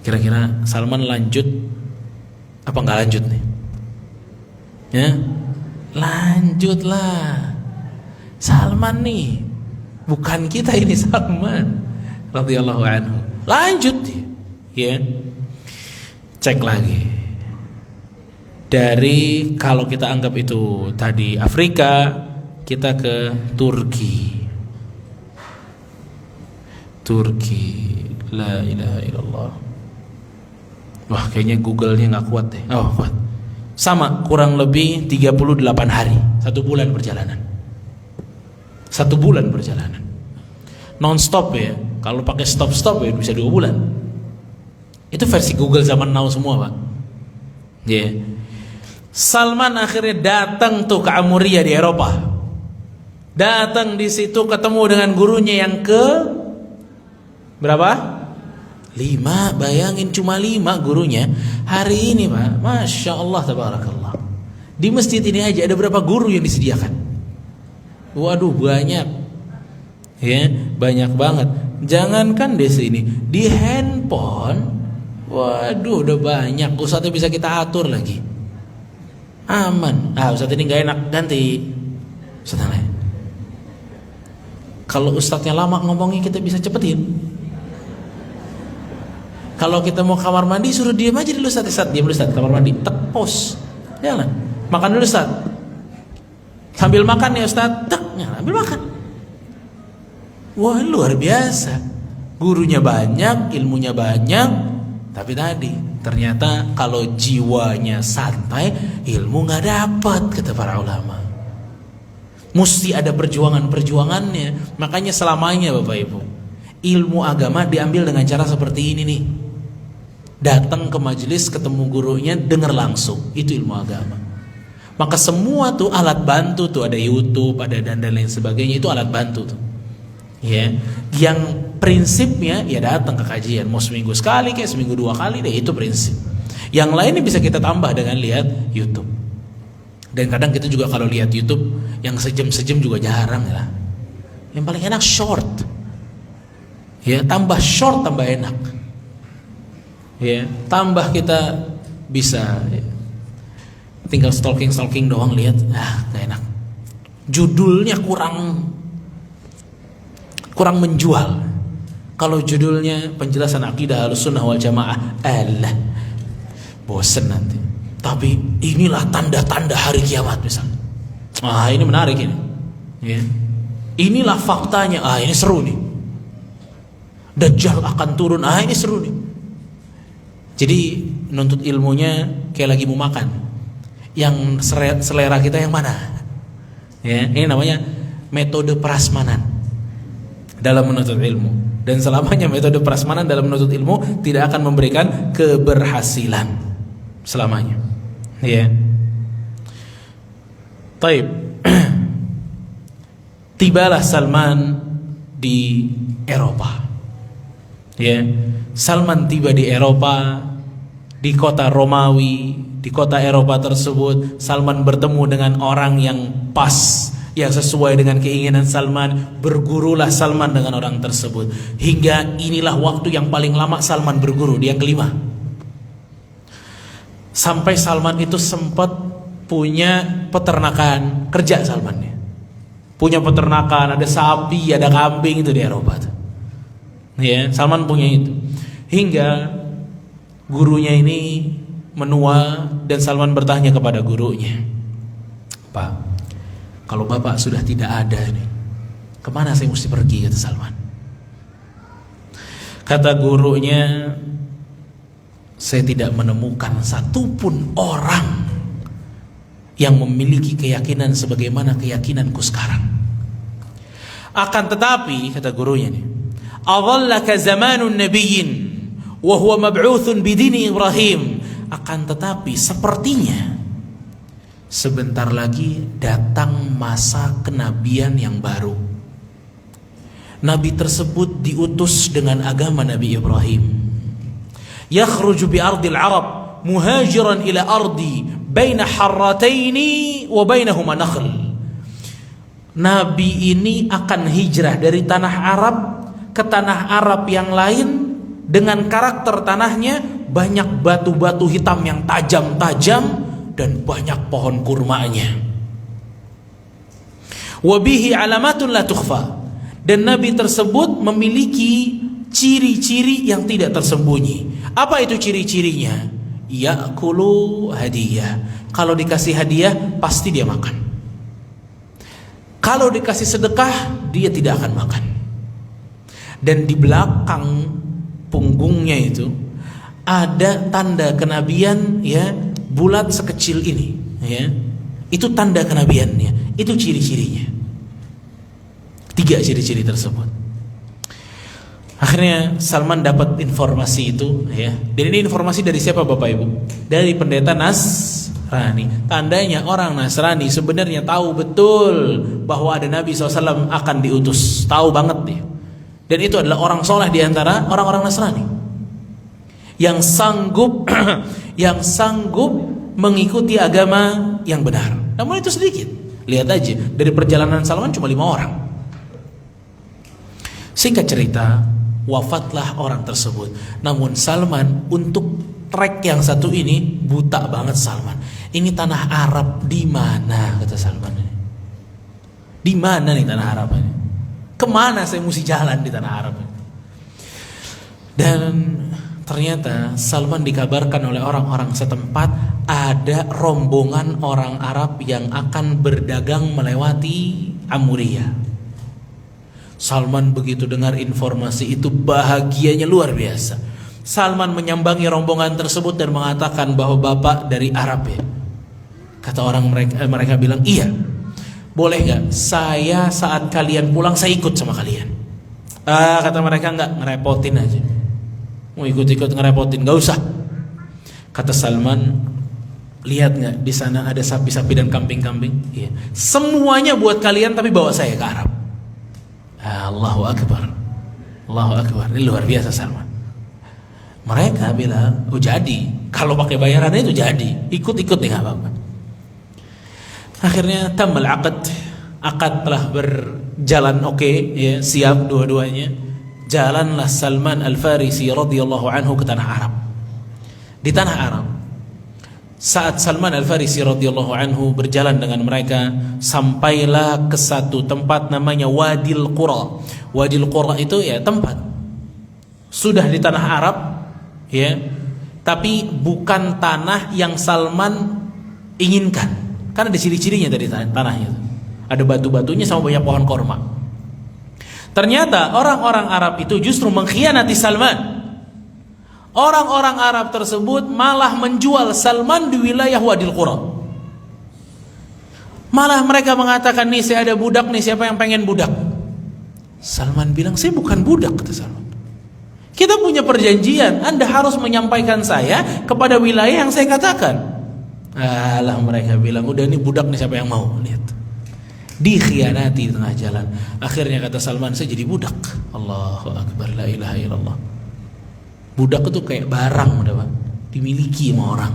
Kira-kira Salman lanjut apa nggak lanjut nih? Ya, lanjutlah. Salman nih, bukan kita ini Salman radhiyallahu anhu. Lanjut, ya. Cek lagi Dari, kalau kita anggap itu tadi Afrika, kita ke Turki. La ilaha illallah. Wah, kayaknya Google-nya nggak kuat deh. Oh, kuat. Sama, kurang lebih 38 hari, 1 bulan perjalanan. 1 bulan perjalanan. Non-stop ya. Kalau pakai stop-stop ya bisa 2 bulan. Itu versi Google zaman now semua, Pak. Ya. Yeah. Salman akhirnya datang tuh ke Amuria di Eropa. Datang di situ ketemu dengan gurunya yang ke berapa? 5. Bayangin cuma 5 gurunya. Hari ini, Pak, Masya Allah tabarakallah, di masjid ini aja ada berapa guru yang disediakan? Waduh, banyak. Ya, banyak banget. Jangankan di sini, di handphone, waduh, udah banyak. Ustadznya bisa kita atur lagi. Aman. Ustadz ini gak enak, ganti ustadz lain. Kalau ustadznya lama ngomongnya, kita bisa cepetin. Kalau kita mau kamar mandi, suruh diam aja dulu Ustaz. Diam dulu Ustaz, kamar mandi, tek, pos. Jangan. Makan dulu Ustaz. Sambil makan ya Ustaz, tek, ambil makan. Wah, luar biasa. Gurunya banyak, ilmunya banyak. Tapi tadi, ternyata kalau jiwanya santai, ilmu gak dapat, kata para ulama. Mesti ada perjuangan-perjuangannya. Makanya selamanya Bapak Ibu, ilmu agama diambil dengan cara seperti ini nih. Datang ke majelis, ketemu gurunya, dengar langsung. Itu ilmu agama. Maka semua tuh alat bantu tuh, ada YouTube, ada dan lain sebagainya, itu alat bantu tuh. Ya, yang prinsipnya ya datang ke kajian, mau seminggu sekali kayak seminggu 2 kali deh, itu prinsip. Yang lainnya bisa kita tambah dengan lihat YouTube. Dan kadang kita juga kalau lihat YouTube yang sejam-sejam juga jarang ya. Yang paling enak short. Ya, tambah short tambah enak. Ya, tambah kita bisa ya, tinggal stalking doang, lihat, gak enak. Judulnya kurang menjual. Kalau judulnya penjelasan akidah Ahlussunnah wal Jamaah, bosen nanti. Tapi inilah tanda-tanda hari kiamat misalnya. Ini menarik ini. Ya. Inilah faktanya. Ini seru nih. Dajjal akan turun. Ini seru nih. Jadi nuntut ilmunya kayak lagi mau makan. Yang selera kita yang mana? Ya, ini namanya metode prasmanan dalam menuntut ilmu. Dan selamanya metode prasmanan dalam menuntut ilmu tidak akan memberikan keberhasilan selamanya. Ya. Taib. Tibalah Salman di Eropa. Ya, Salman tiba di Eropa, di kota Romawi, di kota Eropa tersebut. Salman bertemu dengan orang yang pas, yang sesuai dengan keinginan Salman. Bergurulah Salman dengan orang tersebut. Hingga inilah waktu yang paling lama Salman berguru, di yang kelima. Sampai Salman itu sempat punya peternakan, kerja Salman ya. Punya peternakan, ada sapi, ada kambing, itu di Eropa tuh. Ya, Salman punya itu. Hingga gurunya ini menua dan Salman bertanya kepada gurunya, "Pak, kalau Bapak sudah tidak ada nih, kemana saya mesti pergi?" kata Salman. Kata gurunya, "Saya tidak menemukan satupun orang yang memiliki keyakinan sebagaimana keyakinanku sekarang. Akan tetapi," kata gurunya nih, "adallaka zamanun nabiyyin wa huwa mab'utsun bidini Ibrahim." Akan tetapi sepertinya sebentar lagi datang masa kenabian yang baru. Nabi tersebut diutus dengan agama Nabi Ibrahim. Yakhruju bi ardil Arab muhajiran ila ardi baina harrataini wa bainahuma nakhl. Nabi ini akan hijrah dari tanah Arab ke tanah Arab yang lain dengan karakter tanahnya banyak batu-batu hitam yang tajam-tajam dan banyak pohon kurmanya. Wabihi alamatun la tukhfa. Dan Nabi tersebut memiliki ciri-ciri yang tidak tersembunyi. Apa itu ciri-cirinya? ya'kulu hadiyah. Kalau dikasih hadiah pasti dia makan. Kalau dikasih sedekah dia tidak akan makan. Dan di belakang punggungnya itu ada tanda kenabian, ya, bulat sekecil ini, ya. Itu tanda kenabiannya, itu ciri-cirinya. 3 ciri-ciri tersebut. Akhirnya Salman dapat informasi itu, ya. Dan ini informasi dari siapa Bapak Ibu? Dari pendeta Nasrani. Tandanya orang Nasrani sebenarnya tahu betul bahwa ada Nabi SAW akan diutus. Tahu banget dia. Dan itu adalah orang soleh di antara orang-orang Nasrani yang sanggup mengikuti agama yang benar. Namun itu sedikit. Lihat aja, dari perjalanan Salman cuma 5 orang. Singkat cerita, wafatlah orang tersebut. Namun Salman untuk trek yang satu ini buta banget Salman. Ini tanah Arab di mana, kata Salman ini? Di mana nih tanah Arab ini? Kemana saya mesti jalan di tanah Arab ini? Dan ternyata Salman dikabarkan oleh orang-orang setempat ada rombongan orang Arab yang akan berdagang melewati Amuriya. Salman begitu dengar informasi itu bahagianya luar biasa. Salman menyambangi rombongan tersebut dan mengatakan bahwa bapak dari Arab ya. Kata orang mereka bilang, iya, boleh gak saya saat kalian pulang saya ikut sama kalian? Kata mereka, enggak, ngerepotin aja. Mau ikut-ikut ngerepotin, gak usah. Kata Salman, lihat gak di sana ada sapi-sapi dan kambing-kambing? Iya. Semuanya buat kalian tapi bawa saya ke Arab. Allahu Akbar. Allahu Akbar. Ini luar biasa Salman. Mereka bilang, oh jadi, kalau pakai bayarannya itu jadi, ikut-ikut deh gak apa-apa. Akhirnya tamal akad telah berjalan oke, ya, siap dua-duanya. Jalanlah Salman Al-Farisi radhiyallahu anhu ke tanah Arab. Di tanah Arab, saat Salman Al-Farisi radhiyallahu anhu berjalan dengan mereka, sampailah ke satu tempat namanya Wadil Qura. Wadil Qura itu ya tempat sudah di tanah Arab, ya, tapi bukan tanah yang Salman inginkan. Karena ada ciri-cirinya dari tanahnya. Ada batu-batunya sama banyak pohon korma. Ternyata orang-orang Arab itu justru mengkhianati Salman. Orang-orang Arab tersebut malah menjual Salman di wilayah Wadil Qura. Malah mereka mengatakan, nih saya ada budak nih, siapa yang pengen budak? Salman bilang, saya bukan budak, kata Salman. Kita punya perjanjian, Anda harus menyampaikan saya kepada wilayah yang saya katakan. Alah, mereka bilang, udah ini budak nih, siapa yang mau? Lihat, dikhianati di tengah jalan. Akhirnya kata Salman, saya jadi budak. Allahu Akbar, la ilaha illallah. Budak itu kayak barang, udah Pak, dimiliki sama orang.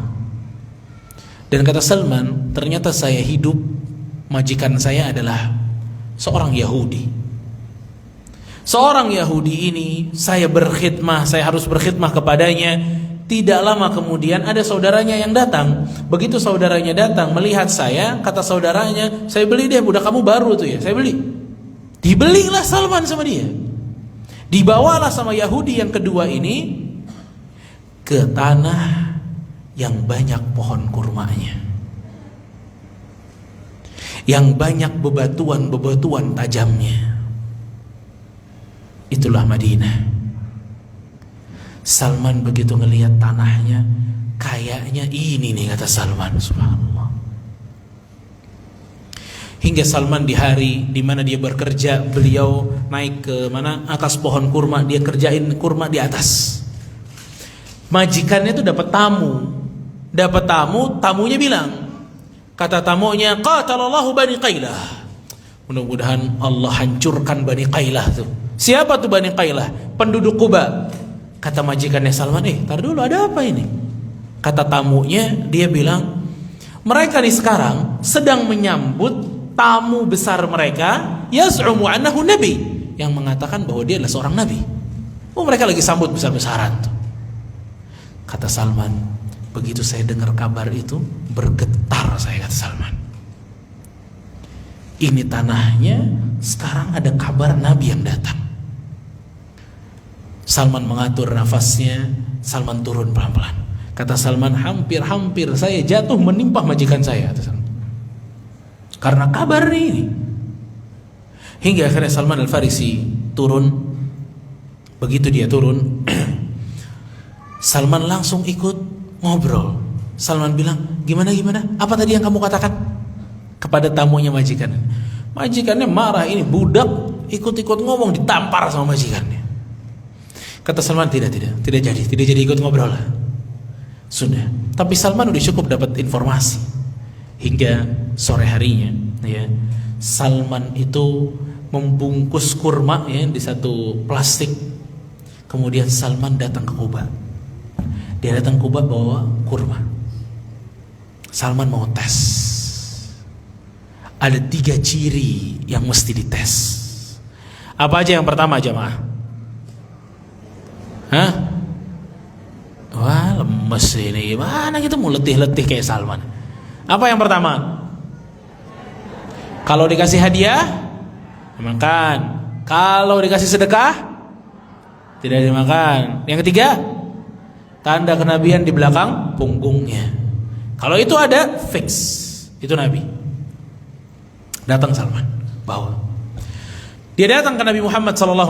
Dan kata Salman, ternyata saya hidup, majikan saya adalah seorang Yahudi. Seorang Yahudi ini saya berkhidmah, saya harus berkhidmah kepadanya. Tidak lama kemudian ada saudaranya yang datang. Begitu saudaranya datang melihat saya, kata saudaranya, saya beli deh budak kamu baru tuh ya, saya beli. Dibelilah Salman sama dia. Dibawalah sama Yahudi yang kedua ini ke tanah yang banyak pohon kurmanya, yang banyak bebatuan-bebatuan tajamnya. Itulah Madinah. Salman begitu ngelihat tanahnya, kayaknya ini nih, kata Salman, subhanallah. Hingga Salman di hari di mana dia bekerja, beliau naik ke mana, atas pohon kurma, dia kerjain kurma di atas. Majikannya itu dapat tamu, tamunya bilang, kata tamunya, qatalallahu Bani Qailah. Mudah-mudahan Allah hancurkan Bani Qailah tuh. Siapa tuh Bani Qailah? Penduduk Quba. Kata majikannya Salman, tar dulu, ada apa ini? Kata tamunya, dia bilang, mereka nih sekarang sedang menyambut tamu besar mereka, yas'umu annahu nabi, yang mengatakan bahwa dia adalah seorang nabi. Oh, mereka lagi sambut besar-besaran tuh. Kata Salman, begitu saya dengar kabar itu, bergetar saya, kata Salman. Ini tanahnya sekarang ada kabar nabi yang datang. Salman mengatur nafasnya, Salman turun pelan-pelan. Kata Salman, hampir-hampir saya jatuh menimpa majikan saya, kata Salman, karena kabar ini. Hingga akhirnya Salman Al-Farisi turun. Begitu dia turun, Salman langsung ikut ngobrol. Salman bilang, gimana? Apa tadi yang kamu katakan? Kepada tamunya majikan. Majikannya marah, ini budak ikut-ikut ngomong, ditampar sama majikannya. Kata Salman, tidak jadi ikut ngobrol lah. Sudah. Tapi Salman udah cukup dapat informasi. Hingga sore harinya, ya, Salman itu membungkus kurma, ya, di satu plastik. Kemudian Salman datang ke Quba. Dia datang ke Quba bawa kurma. Salman mau tes. Ada 3 ciri yang mesti dites. Apa aja yang pertama, jamaah? Hah? Wah, lemes ini. Gimana gitu mau letih-letih kayak Salman? Apa yang pertama? Kalau dikasih hadiah, dimakan. Kalau dikasih sedekah, tidak dimakan. Yang ketiga, tanda kenabian di belakang punggungnya. Kalau itu ada, fix. Itu Nabi. Datang Salman, bawa. Dia datang ke Nabi Muhammad SAW.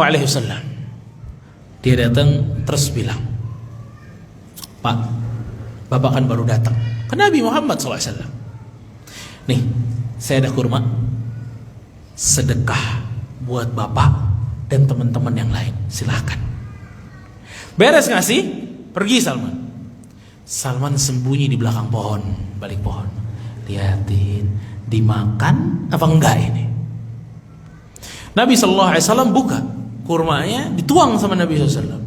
Dia datang terus bilang, Pak, Bapak kan baru datang ke Nabi Muhammad SAW. Nih, saya ada kurma, sedekah buat Bapak dan teman-teman yang lain. Silahkan. Beres ngasih, pergi Salman. Salman sembunyi di belakang pohon, balik pohon. Lihatin, dimakan apa enggak ini? Nabi SAW buka kurmanya, dituang sama Nabi SAW.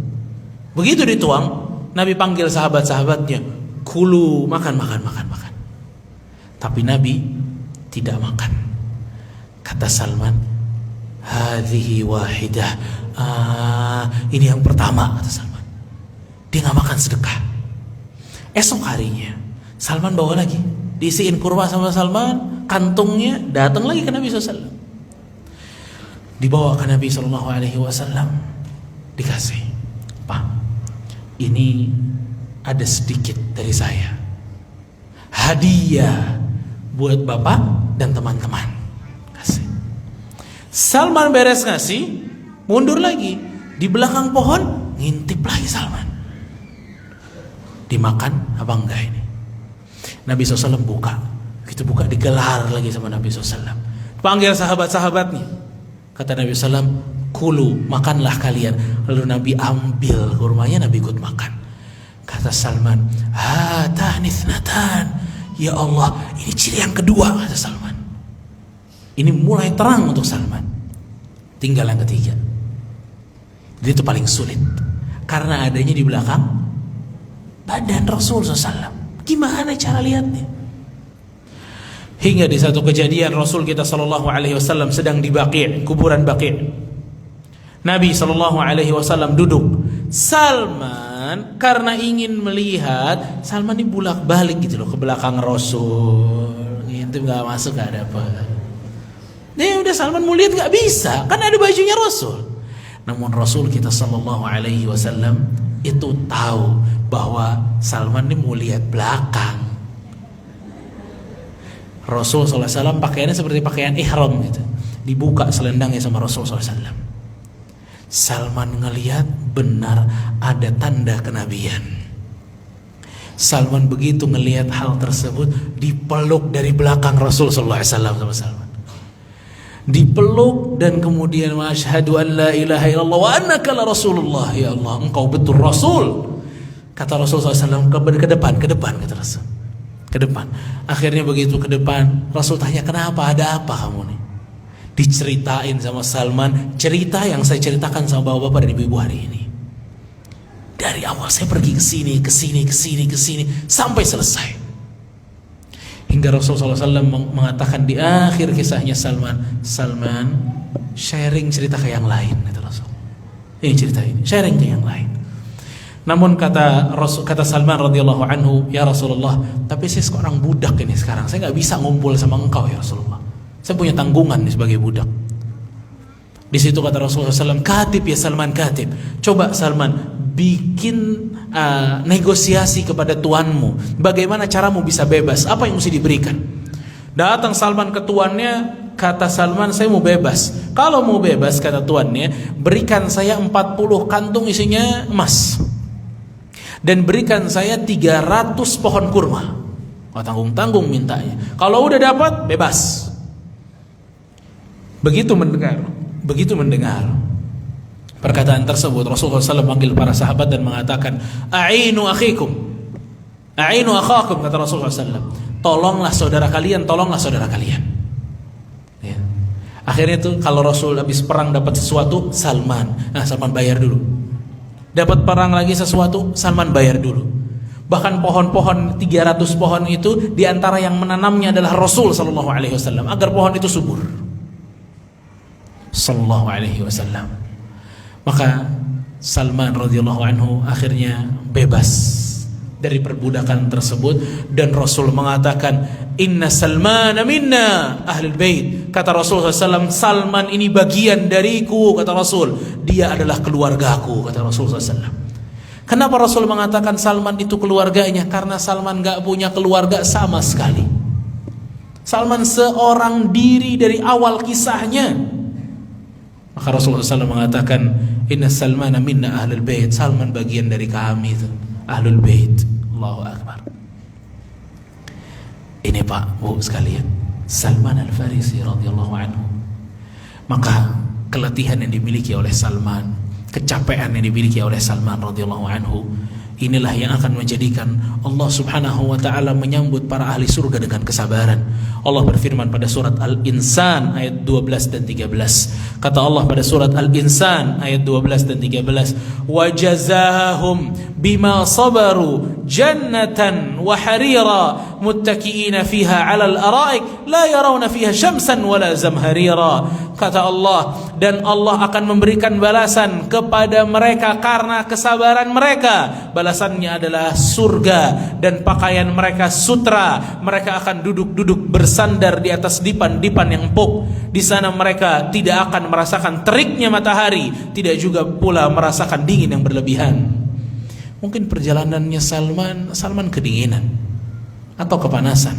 Begitu dituang, Nabi panggil sahabat-sahabatnya, kulu, makan. Tapi Nabi tidak makan. Kata Salman, hadhihi wahidah. Ini yang pertama, kata Salman. Dia nggak makan sedekah. Esok harinya Salman bawa lagi, diisiin kurma sama Salman, kantungnya, datang lagi ke Nabi SAW. Dibawa ke Nabi SAW, dikasih, Pak, ini ada sedikit dari saya, hadiah buat Bapak dan teman-teman. Kasih. Salman beres ngasih, mundur lagi di belakang pohon, ngintip lagi Salman. Dimakan apa enggak ini? Nabi SAW buka. Begitu buka, digelar lagi sama Nabi SAW. Panggil sahabat-sahabatnya. Kata Nabi SAW, kulu, makanlah kalian. Lalu Nabi ambil kurmanya, Nabi ikut makan. Kata Salman, hatanithnatan. Ya Allah, ini ciri yang kedua, kata Salman. Ini mulai terang untuk Salman. Tinggal yang ketiga. Jadi itu paling sulit, karena adanya di belakang badan Rasul SAW. Gimana cara lihatnya? Hingga di satu kejadian Rasul kita SAW sedang di Baqi', kuburan Baqi'. Nabi SAW duduk. Salman karena ingin melihat, Salman ini bolak-balik gitu loh ke belakang Rasul. Itu nggak masuk, nggak ada apa. Dia udah Salman mau lihat nggak bisa, kan ada bajunya Rasul. Namun Rasul kita SAW itu tahu bahwa Salman ini mau lihat belakang. Rasul SAW pakaiannya seperti pakaian ihram gitu, dibuka selendangnya sama Rasul SAW. Salman ngelihat benar ada tanda kenabian. Salman begitu ngelihat hal tersebut, dipeluk dari belakang Rasul SAW sama Salman. Dipeluk dan kemudian asyhadu an la ilaha illallah wa annaka la rasulullah. Ya Allah, engkau betul Rasul. Kata Rasul SAW, ke depan kata Rasul, ke depan. Akhirnya begitu ke depan, Rasul tanya, kenapa, ada apa kamu nih? Diceritain sama Salman cerita yang saya ceritakan sama bapak-bapak dan ibu-ibu hari ini. Dari awal saya pergi ke sini sampai selesai. Hingga Rasulullah SAW mengatakan di akhir kisahnya Salman, sharing cerita ke yang lain, kata Rasul. Ini cerita ini, sharing ke yang lain. Namun kata Salman radhiyallahu anhu, ya Rasulullah, tapi saya seorang budak ini sekarang, saya nggak bisa ngumpul sama engkau ya Rasulullah. Saya punya tanggungan nih sebagai budak. Di situ kata Rasulullah SAW, katib ya Salman, katib. Coba Salman bikin negosiasi kepada tuanmu. Bagaimana caramu bisa bebas? Apa yang mesti diberikan? Datang Salman ke tuannya, kata Salman, saya mau bebas. Kalau mau bebas, kata tuannya, berikan saya 40 kantung isinya emas, dan berikan saya 300 pohon kurma. Tanggung-tanggung mintanya. Kalau udah dapat, bebas. Begitu mendengar perkataan tersebut, Rasulullah SAW memanggil para sahabat dan mengatakan, A'inu akhikum, A'inu akhakum, kata Rasulullah SAW. Tolonglah saudara kalian, tolonglah saudara kalian. Ya. Akhirnya itu kalau Rasul habis perang dapat sesuatu, Salman bayar dulu. Dapat perang lagi sesuatu, Salman bayar dulu. Bahkan pohon-pohon 300 pohon itu diantara yang menanamnya adalah Rasul sallallahu alaihi wasallam agar pohon itu subur. Sallallahu alaihi wasallam. Maka Salman radhiyallahu anhu akhirnya bebas dari perbudakan tersebut, dan Rasul mengatakan, Inna Salman minna ahlul bait. Kata Rasulullah SAW, Salman ini bagian dariku, kata Rasul. Dia adalah keluargaku, kata Rasulullah SAW. Kenapa Rasul mengatakan Salman itu keluarganya? Karena Salman gak punya keluarga sama sekali. Salman seorang diri dari awal kisahnya. Maka Rasulullah SAW mengatakan, Inna Salman minna ahlul bait. Salman bagian dari kami itu, ahlul bait. Allahu akbar. Ini Pak, Bu sekalian, Salman Al-Farisi radhiyallahu anhu. Maka keletihan yang dimiliki oleh Salman, kecapean yang dimiliki oleh Salman radhiyallahu anhu, inilah yang akan menjadikan Allah subhanahu wa ta'ala menyambut para ahli surga dengan kesabaran. Allah berfirman pada surat Al-Insan ayat 12 dan 13. Kata Allah pada surat Al-Insan ayat 12 dan 13, وَجَزَاهُمْ بِمَا صَبَرُوا جَنَّةً وَحَرِيرًا مُتَّكِئِينَ فِيهَا عَلَى الْأَرَائِكِ لَا يَرَوْنَ فِيهَا شَمْسًا وَلَا زَمْهَرِيرًا. Kata Allah, dan Allah akan memberikan balasan kepada mereka karena kesabaran mereka. Balasannya adalah surga, dan pakaian mereka sutra. Mereka akan duduk-duduk bersandar di atas dipan-dipan yang empuk. Di sana mereka tidak akan merasakan teriknya matahari, tidak juga pula merasakan dingin yang berlebihan. Mungkin perjalanannya Salman kedinginan atau kepanasan,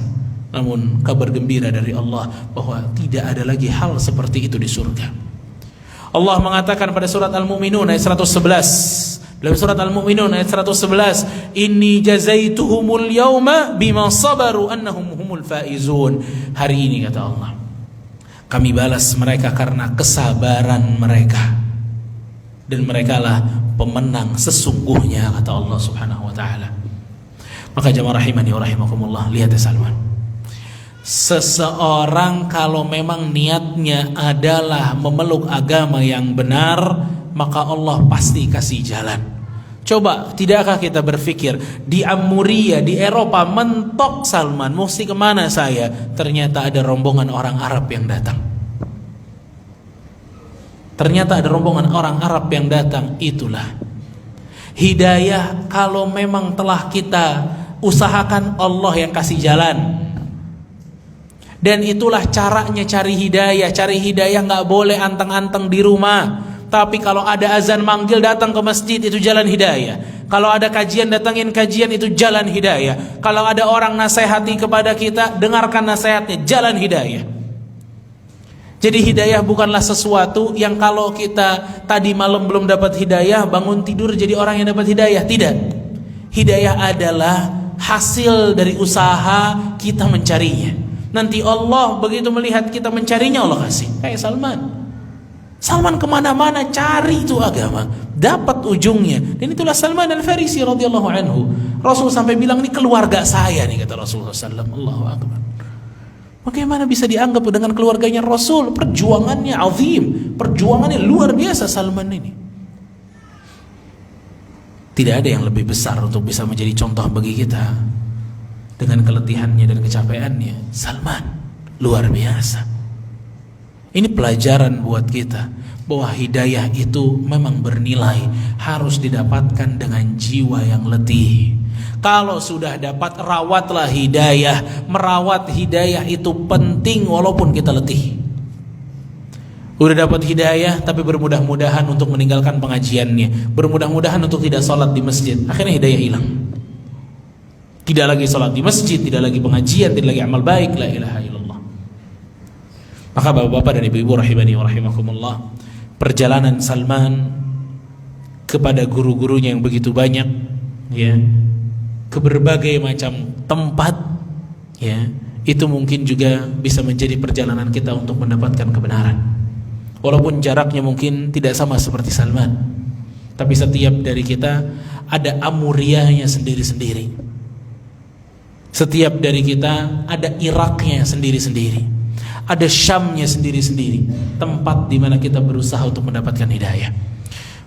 namun kabar gembira dari Allah bahwa tidak ada lagi hal seperti itu di surga. Allah mengatakan pada surat Al-Mu'minun ayat 111, dalam surat Al-Mu'minun ayat 111, Inni jazaituhumul yawma bima sabaru annahum humul faizun. Hari ini, kata Allah, kami balas mereka karena kesabaran mereka, dan merekalah pemenang sesungguhnya, kata Allah subhanahu wa ta'ala. Maka jamaah rahimani wa rahimakumullah, lihat ya Salman, seseorang kalau memang niatnya adalah memeluk agama yang benar, maka Allah pasti kasih jalan. Coba, tidakkah kita berpikir di Amuria, di Eropa, mentok Salman, mesti kemana saya? Ternyata ada rombongan orang Arab yang datang. Ternyata ada rombongan orang Arab yang datang. Itulah hidayah. Kalau memang telah kita usahakan, Allah yang kasih jalan. Dan itulah caranya cari hidayah. Cari hidayah gak boleh anteng-anteng di rumah. Tapi kalau ada azan manggil, datang ke masjid, itu jalan hidayah. Kalau ada kajian, datangin kajian, itu jalan hidayah. Kalau ada orang nasihati kepada kita, dengarkan nasihatnya, jalan hidayah. Jadi hidayah bukanlah sesuatu yang kalau kita tadi malam belum dapat hidayah, bangun tidur jadi orang yang dapat hidayah. Tidak. Hidayah adalah hasil dari usaha kita mencarinya. Nanti Allah begitu melihat kita mencarinya, Allah kasih. Kayak Salman kemana-mana cari itu agama, dapat ujungnya. Dan itulah Salman Al-Farisi radhiyallahu anhu. Rasul sampai bilang, ini keluarga saya nih, kata Rasulullah SAW. Allahu akbar. Bagaimana bisa dianggap dengan keluarganya Rasul? Perjuangannya azim, perjuangannya luar biasa Salman ini. Tidak ada yang lebih besar untuk bisa menjadi contoh bagi kita. Dengan keletihannya dan kecapeannya, Salman luar biasa. Ini pelajaran buat kita bahwa hidayah itu memang bernilai, harus didapatkan dengan jiwa yang letih. Kalau sudah dapat, rawatlah hidayah. Merawat hidayah itu penting walaupun kita letih. Udah dapat hidayah tapi bermudah-mudahan untuk meninggalkan pengajiannya, bermudah-mudahan untuk tidak sholat di masjid. Akhirnya hidayah hilang. Tidak lagi sholat di masjid, tidak lagi pengajian, tidak lagi amal baik. La ilaha illallah. Maka bapak-bapak dan ibu-ibu rahimani wa rahimakumullah, perjalanan Salman kepada guru-gurunya yang begitu banyak, ya, ke berbagai macam tempat, ya, itu mungkin juga bisa menjadi perjalanan kita untuk mendapatkan kebenaran. Walaupun jaraknya mungkin tidak sama seperti Salman, tapi setiap dari kita ada amuriahnya sendiri-sendiri. Setiap dari kita ada Iraknya sendiri-sendiri, ada Syamnya sendiri-sendiri, tempat di mana kita berusaha untuk mendapatkan hidayah.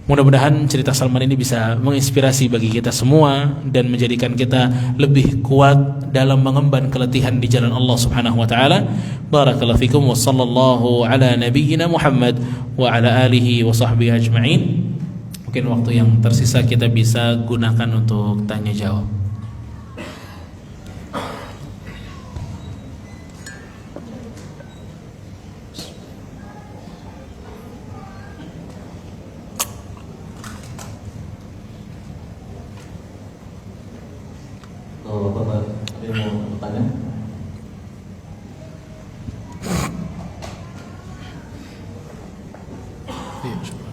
Mudah-mudahan cerita Salman ini bisa menginspirasi bagi kita semua dan menjadikan kita lebih kuat dalam mengemban keletihan di jalan Allah Subhanahu wa taala. Barakallahu fikum wa sallallahu ala nabiyyina Muhammad wa ala alihi wa sahbihi ajma'in. Mungkin waktu yang tersisa kita bisa gunakan untuk tanya jawab. Bapak ada yang mau bertanya? Iya, syukur.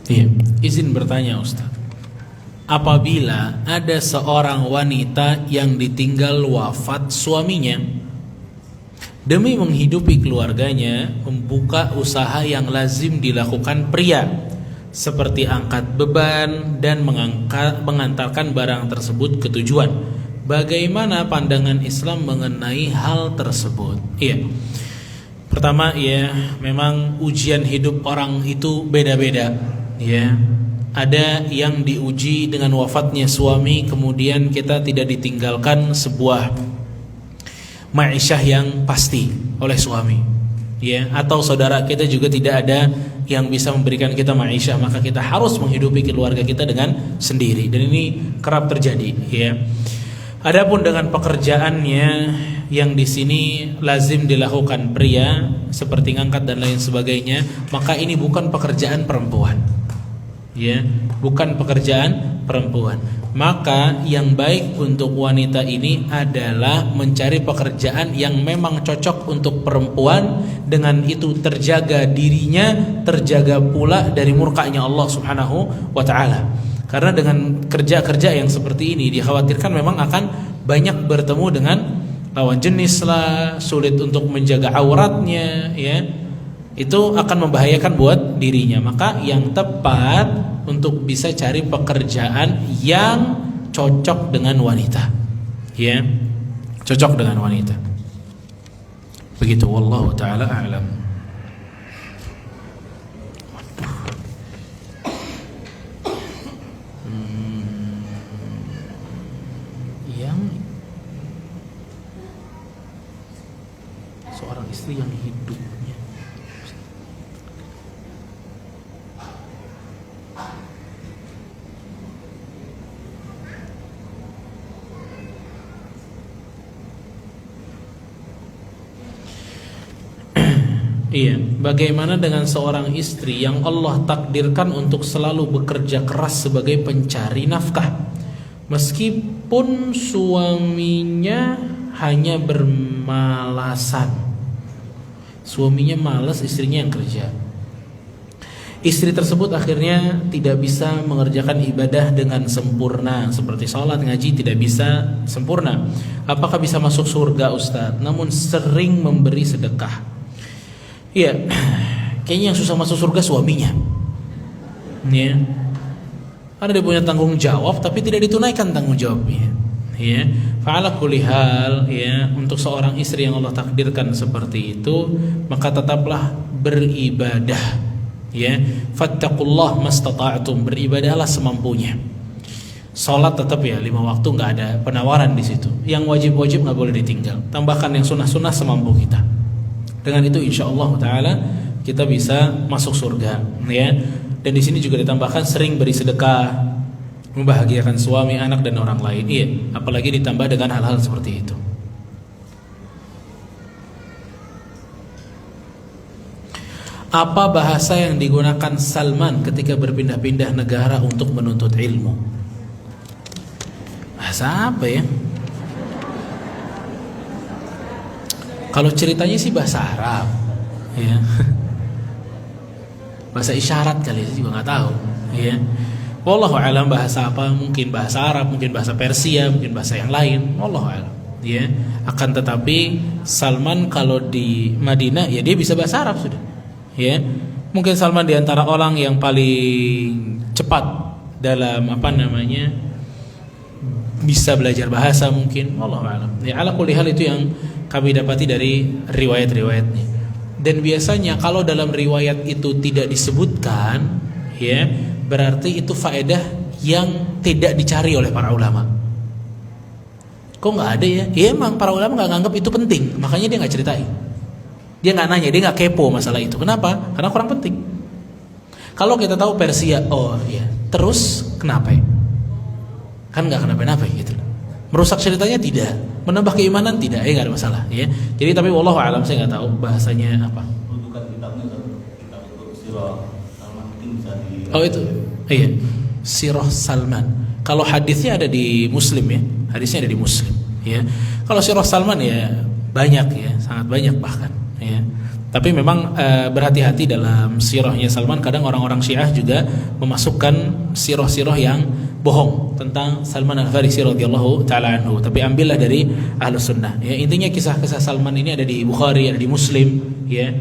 Iya, izin bertanya Ustaz. Apabila ada seorang wanita yang ditinggal wafat suaminya, demi menghidupi keluarganya, membuka usaha yang lazim dilakukan pria, seperti angkat beban dan mengantarkan barang tersebut ke tujuan. Bagaimana pandangan Islam mengenai hal tersebut? Iya. Pertama, ya, memang ujian hidup orang itu beda-beda. Ya, ada yang diuji dengan wafatnya suami, kemudian kita tidak ditinggalkan sebuah ma'isyah yang pasti oleh suami, ya, atau saudara kita juga tidak ada yang bisa memberikan kita ma'isyah, maka kita harus menghidupi keluarga kita dengan sendiri, dan ini kerap terjadi, ya. Adapun dengan pekerjaannya yang di sini lazim dilakukan pria, seperti ngangkat dan lain sebagainya, maka ini bukan pekerjaan perempuan. Ya, bukan pekerjaan perempuan. Maka yang baik untuk wanita ini adalah mencari pekerjaan yang memang cocok untuk perempuan, dengan itu terjaga dirinya, terjaga pula dari murkanya Allah Subhanahu wa taala. Karena dengan kerja-kerja yang seperti ini dikhawatirkan memang akan banyak bertemu dengan lawan jenis lah, sulit untuk menjaga auratnya, ya. Itu akan membahayakan buat dirinya. Maka yang tepat untuk bisa cari pekerjaan yang cocok dengan wanita, ya, cocok dengan wanita. Begitu, wallahu taala a'lam. Yang seorang istri yang hidupnya iya, bagaimana dengan seorang istri yang Allah takdirkan untuk selalu bekerja keras sebagai pencari nafkah, meskipun suaminya hanya bermalasan. Suaminya malas, istrinya yang kerja. Istri tersebut akhirnya tidak bisa mengerjakan ibadah dengan sempurna, seperti sholat, ngaji, tidak bisa sempurna. Apakah bisa masuk surga, Ustadz? Namun sering memberi sedekah. Iya, kayaknya yang susah masuk surga suaminya. Ya, karena dia punya tanggung jawab tapi tidak ditunaikan tanggung jawabnya. Ya, fa'ala kulli hal, ya, untuk seorang istri yang Allah takdirkan seperti itu, maka tetaplah beribadah. Ya, fattaqullah mastata'tum, beribadahlah semampunya. Sholat tetap ya 5 waktu, nggak ada penawaran di situ. Yang wajib-wajib nggak boleh ditinggal. Tambahkan yang sunnah-sunnah semampu kita. Dengan itu insya Allah Taala kita bisa masuk surga, ya. Dan di sini juga ditambahkan sering beri sedekah, membahagiakan suami, anak dan orang lain. Iya, apalagi ditambah dengan hal-hal seperti itu. Apa bahasa yang digunakan Salman ketika berpindah-pindah negara untuk menuntut ilmu? Bahasa apa ya? Kalau ceritanya sih bahasa Arab, ya. Bahasa isyarat kali, saya juga nggak tahu, ya. Wallahu alam bahasa apa? Mungkin bahasa Arab, mungkin bahasa Persia, mungkin bahasa yang lain. Wallahu alam, ya. Akan tetapi Salman kalau di Madinah ya dia bisa bahasa Arab sudah, ya. Mungkin Salman diantara orang yang paling cepat dalam bisa belajar bahasa mungkin. Wallahu alam. Ya, ala kulli hal itu yang kami dapati dari riwayat-riwayatnya. Dan biasanya kalau dalam riwayat itu tidak disebutkan, ya, berarti itu faedah yang tidak dicari oleh para ulama. Kok nggak ada ya? Ya emang para ulama nggak nganggap itu penting, makanya dia nggak ceritain. Dia nggak nanya, dia nggak kepo masalah itu. Kenapa? Karena kurang penting. Kalau kita tahu Persia, oh ya, terus kenapa? Kan nggak kenapa-napa gitu. Merusak ceritanya tidak, menambah keimanan tidak, ya nggak ada masalah, ya. Jadi tapi wallahu alam saya nggak tahu bahasanya apa. Rujukan kitabnya kitab untuk Sirah Salman mungkin bisa di. Oh itu, iya, Sirah Salman. Kalau hadisnya ada di Muslim ya, hadisnya ada di Muslim, ya. Kalau Sirah Salman ya banyak ya, sangat banyak bahkan, ya. Tapi memang berhati-hati dalam sirahnya Salman. Kadang orang-orang Syiah juga memasukkan sirah-sirah yang bohong tentang Salman Al-Farisi radhiyallahu taala anhu. Tapi ambillah dari Ahlus Sunnah. Ya, intinya kisah-kisah Salman ini ada di Bukhari, ada di Muslim, ya.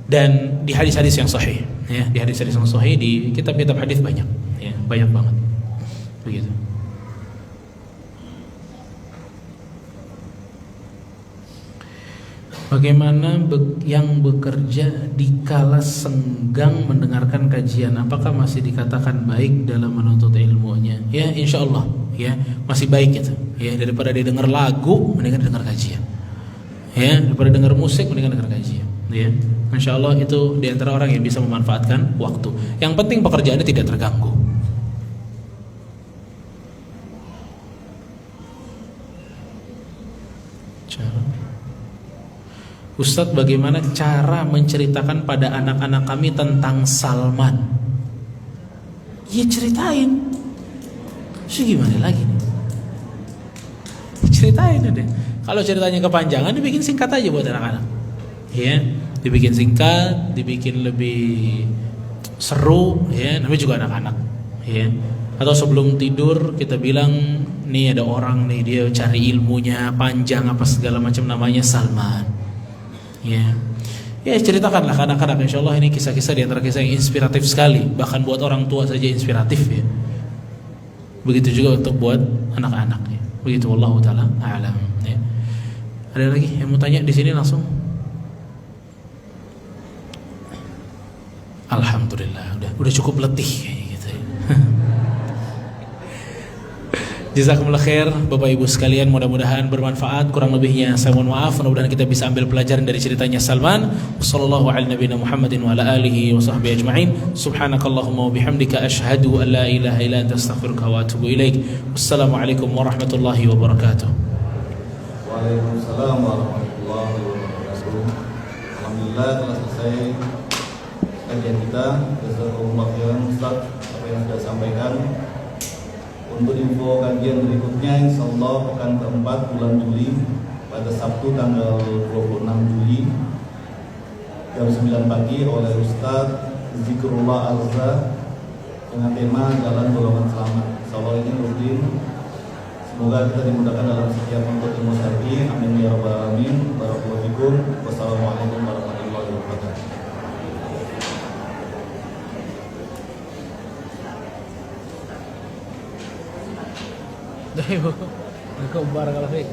Dan di hadis-hadis yang sahih, ya, di hadis-hadis yang sahih, di kitab-kitab hadis banyak, ya, banyak banget. Begitu. Bagaimana yang bekerja di kala senggang mendengarkan kajian, apakah masih dikatakan baik dalam menuntut ilmunya? Ya, insya Allah, ya, masih baik itu. Ya, daripada dia dengar lagu, mendingan dengar kajian. Ya, daripada dengar musik, mendingan dengar kajian. Ya, insya Allah itu di antara orang yang bisa memanfaatkan waktu. Yang penting pekerjaannya tidak terganggu. Ustadz, bagaimana cara menceritakan pada anak-anak kami tentang Salman? Ya ceritain. So gimana lagi nih? Ceritain deh. Kalau ceritanya kepanjangan, dibikin singkat aja buat anak-anak. Ya, dibikin singkat, dibikin lebih seru, ya, namanya juga anak-anak, ya. Atau sebelum tidur kita bilang, nih ada orang nih, dia cari ilmunya panjang apa segala macam, namanya Salman. Ya, ya ceritakanlah ke anak-anak. Insya Allah ini kisah-kisah di antara kisah yang inspiratif sekali. Bahkan buat orang tua saja inspiratif, ya. Begitu juga untuk buat anak-anak, ya. Begitu, wallahu taala a'lam, ya. Ada lagi yang mau tanya di sini langsung? Alhamdulillah, udah cukup letih kayak gitu, ya. Jazakumullah khair Bapak Ibu sekalian, mudah-mudahan bermanfaat. Kurang lebihnya saya mohon maaf. Mudah-mudahan kita bisa ambil pelajaran dari ceritanya Salman. Wassallallahu ala nabiyina Muhammadin wa ala alihi wa sahbihi ajma'in. Subhanakallahumma wa bihamdika asyhadu an la ilaha illa anta astaghfiruka wa atubu ilaik. Wassalamualaikum warahmatullahi wabarakatuh. Waalaikumsalam warahmatullahi wabarakatuh. Alhamdulillah telah selesai kajian kita. Jazakumullah khairan Ustaz apa yang sudah sampaikan. Untuk info kajian berikutnya, insyaallah pekan keempat bulan Juli pada Sabtu tanggal 26 Juli jam 9 pagi oleh Ustaz Zikrullah Alza dengan tema Jalan Golongan Selamat. Insyaallah ini rutin. Semoga kita dimudahkan dalam setiap bentuk ilmu syar'i. Amin ya rabbal alamin. Barakallahu fikum. Wassalamualaikum warahmatullahi wabarakatuh. Dah, ibu. Barakallahu fiik.